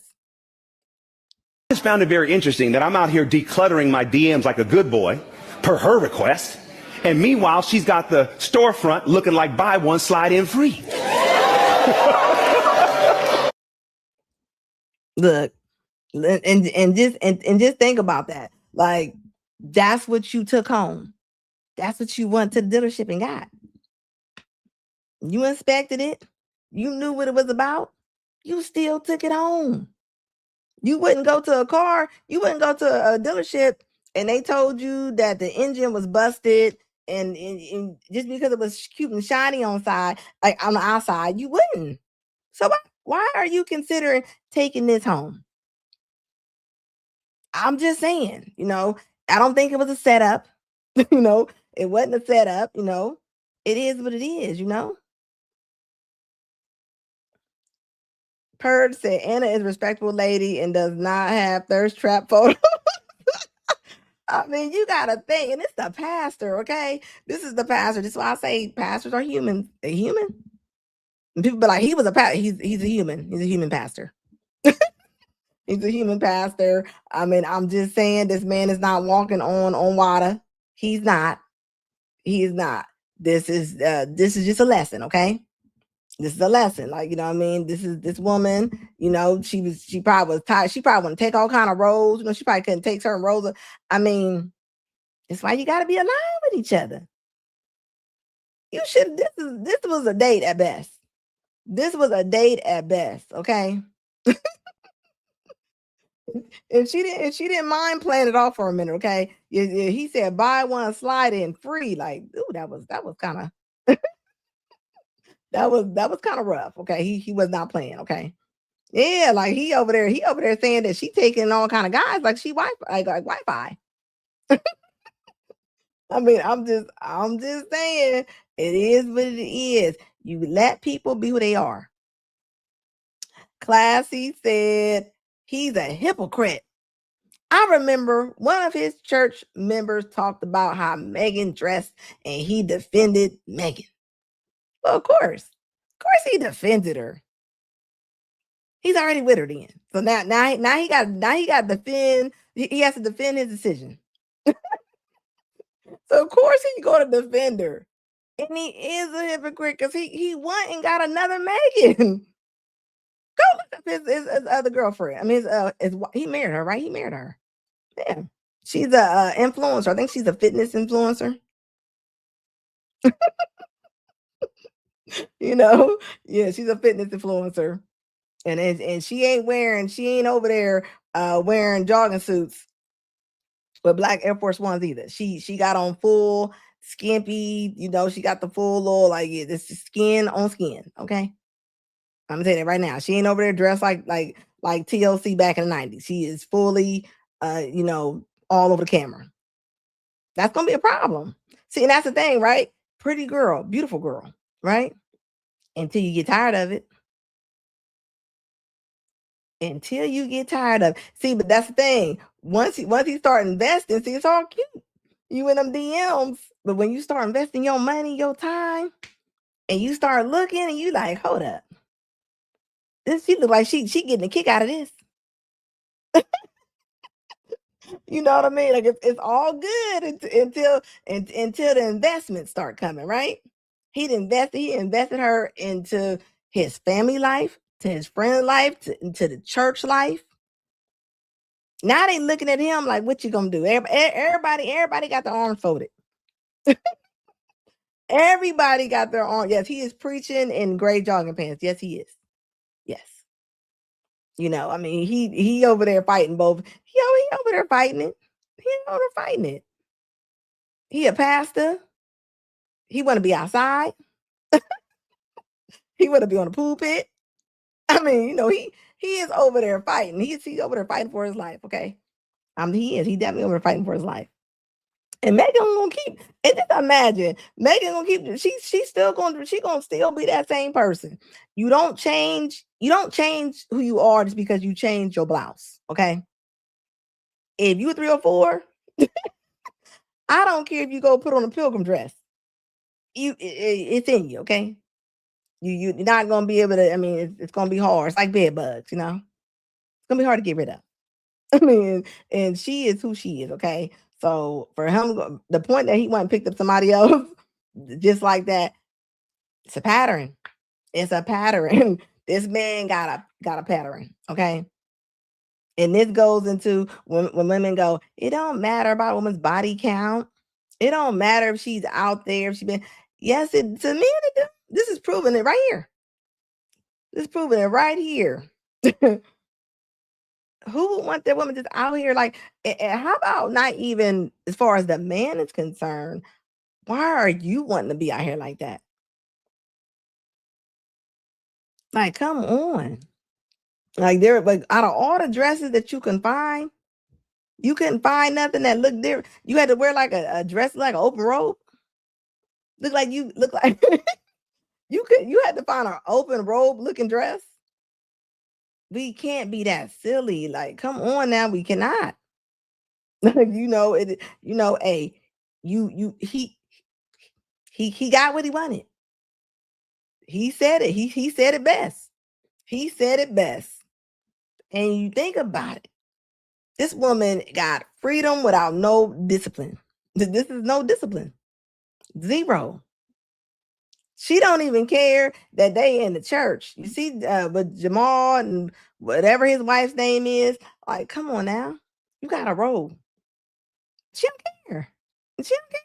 I just found it very interesting that I'm out here decluttering my DMs like a good boy, per her request, and meanwhile she's got the storefront looking like buy one slide in free. Look, and just think about that. Like, that's what you took home. That's what you went to the dealership and got. You inspected it. You knew what it was about. You still took it home. You wouldn't go to a car. You wouldn't go to a dealership and they told you that the engine was busted and just because it was cute and shiny on side, like on the outside, you wouldn't. So why are you considering taking this home? I'm just saying, I don't think it was a setup. It wasn't a setup. It is what it is. Purge said Anna is a respectable lady and does not have thirst trap photos. I mean, you gotta think, and it's the pastor, okay? This is the pastor. This is why I say pastors are human. They human. And people be like, he was a pastor. He's a human. He's a human pastor. He's a human pastor. I mean, I'm just saying this man is not walking on water. He's not. He's not. This is just a lesson, okay? This is a lesson. Like, you know what I mean? This woman, you know, she probably was tired. She probably want to take all kind of roles. You know, she probably couldn't take certain roles. I mean, it's why you gotta be aligned with each other. You should this was a date at best. This was a date at best, okay? If she didn't mind playing it off for a minute, okay? He said buy one, slide in free. Like, ooh, that was kind of that was kind of rough. Okay. He was not playing, okay. Yeah, like he over there saying that she taking all kind of guys like she Wi-Fi, like Wi-Fi. I mean, I'm just saying it is what it is. You let people be who they are. Classy said he's a hypocrite. I remember one of his church members talked about how Megan dressed and he defended Megan. Well, of course he defended her. He's already with her then. So now he got to defend. He has to defend his decision. So of course he's going to defend her. And he is a hypocrite because he went and got another Megan. Go look up his other girlfriend. I mean, he married her, right? He married her. Yeah. She's a influencer. I think she's a fitness influencer. You know? Yeah, she's a fitness influencer. And she ain't over there wearing jogging suits with black Air Force Ones either. She got on full skimpy, you know, she got the full little like this is skin on skin. Okay. I'm gonna tell you that right now. She ain't over there dressed like TLC back in the 90s. She is fully you know, all over the camera. That's gonna be a problem. See, and that's the thing, right? Pretty girl, beautiful girl, right? Until you get tired of it. Until you get tired of it. See, but that's the thing. Once he start investing, see, it's all cute. You in them DMs, but when you start investing your money, your time, and you start looking, and you like, hold up, this she look like she getting a kick out of this. You know what I mean? Like it's all good until the investments start coming, right? He invested her into his family life, to his friend life, into the church life. Now they looking at him like, what you gonna do? Everybody got their arms folded. Everybody got their arm. Yes, he is preaching in gray jogging pants. Yes, he is. Yes. You know, I mean, he over there fighting both. He over there fighting it. He over there fighting it. He a pastor. He want to be outside. He want to be on the pulpit. I mean, you know, he is over there fighting. He's over there fighting for his life. Okay, he is. He definitely over there fighting for his life. And Megan gonna keep. And just imagine Megan gonna keep. She's gonna still be that same person. You don't change. You don't change who you are just because you change your blouse. Okay. If you 304, I don't care if you go put on a pilgrim dress. It's in you. Okay. You're not gonna be able to. I mean, it's gonna be hard. It's like bed bugs. You know, it's gonna be hard to get rid of. I mean, and she is who she is. Okay. So for him, the point that he went and picked up somebody else, just like that, it's a pattern. It's a pattern. This man got a pattern. Okay. And this goes into when women go, it don't matter about a woman's body count. It don't matter if she's out there, if she's been. Yes, to me, this is proving it right here. This is proving it right here. Who would want that woman just out here like? And how about not even as far as the man is concerned? Why are you wanting to be out here like that? Like, come on. Like out of all the dresses that you can find, you couldn't find nothing that looked different. You had to wear like a dress like an open robe. Look like you had to find an open robe looking dress. We can't be that silly. Like, come on now, we cannot. You know it. You know, hey, he got what he wanted. He said it. He said it best. He said it best. And you think about it. This woman got freedom without no discipline. This is no discipline. Zero. She don't even care that they in the church. You see, with Jamal and whatever his wife's name is, like, come on now, you got to roll. She don't care. She don't care.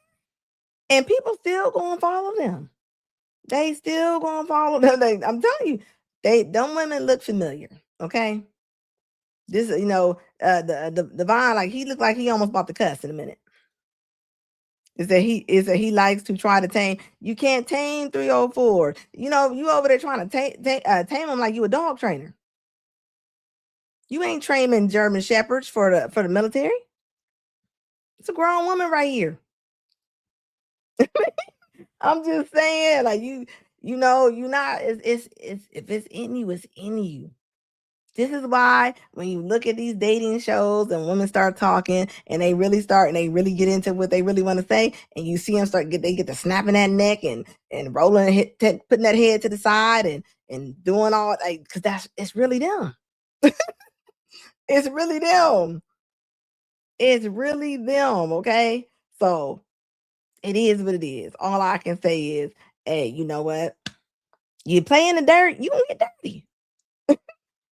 And people still gonna follow them. They still gonna follow them. I'm telling you, them women look familiar. Okay, this the Divine, like he looked like he almost about to cuss in a minute. Is that he likes to try to tame. You can't tame 304. You know, you over there trying to tame him like you a dog trainer. You ain't training German shepherds for the military. It's a grown woman right here. I'm just saying, like you know, you not. It's if it's in you, it's in you. This is why when you look at these dating shows and women start talking and they really get into what they really want to say, and you see them they get to snapping that neck and rolling, putting that head to the side and doing all, like, because it's really them. It's really them. It's really them. Okay, so it is what it is. All I can say is, hey, you know what? You play in the dirt, you gonna get dirty.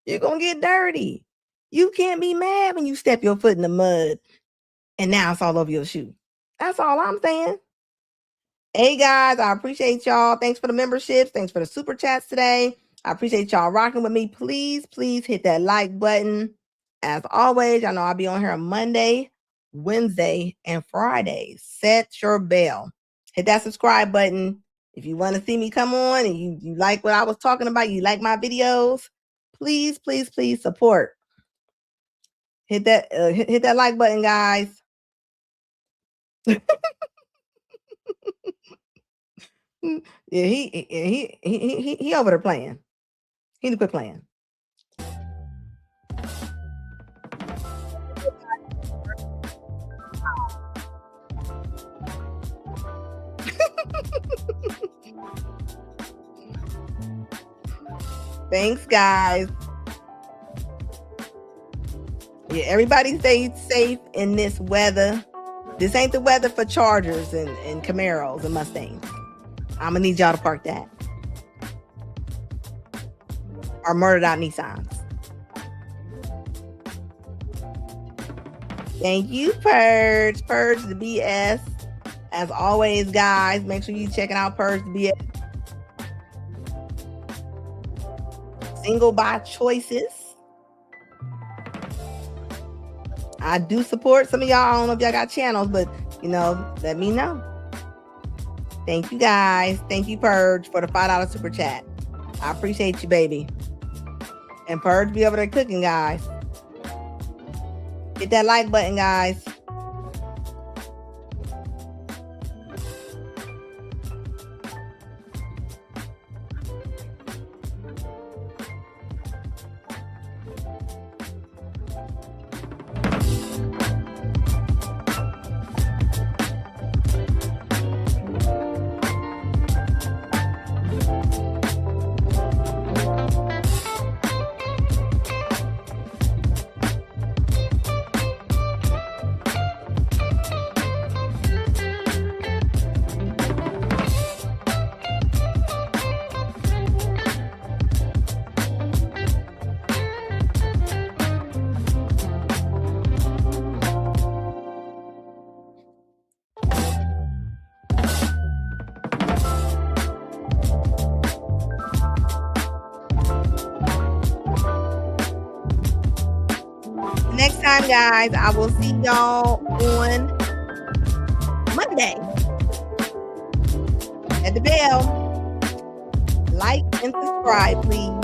You're gonna get dirty. You can't be mad when you step your foot in the mud and now it's all over your shoe. That's all I'm saying. Hey guys, I appreciate y'all. Thanks for the memberships. Thanks for the super chats today. I appreciate y'all rocking with me. Please hit that like button. As always, y'all know I'll be on here on Monday, Wednesday, and Friday. Set your bell. Hit that subscribe button. If you want to see me come on and you like what I was talking about, you like my videos, please support. Hit that like button, guys. Yeah, he over there playing. He need to quit playing. Thanks, guys. Yeah, everybody stay safe in this weather. This ain't the weather for Chargers and Camaros and Mustangs. I'm gonna need y'all to park that. Or murdered out Nissans. Thank you, Purge the BS. As always, guys, make sure you checking out Purge the BS. Single by choices. I do support some of y'all. I don't know if y'all got channels, but let me know. Thank you, guys. Thank you, Purge, for the $5 super chat. I appreciate you, baby. And Purge be over there cooking, guys. Hit that like button, guys. Next time, guys, I will see y'all on Monday. At the bell. Like and subscribe, please.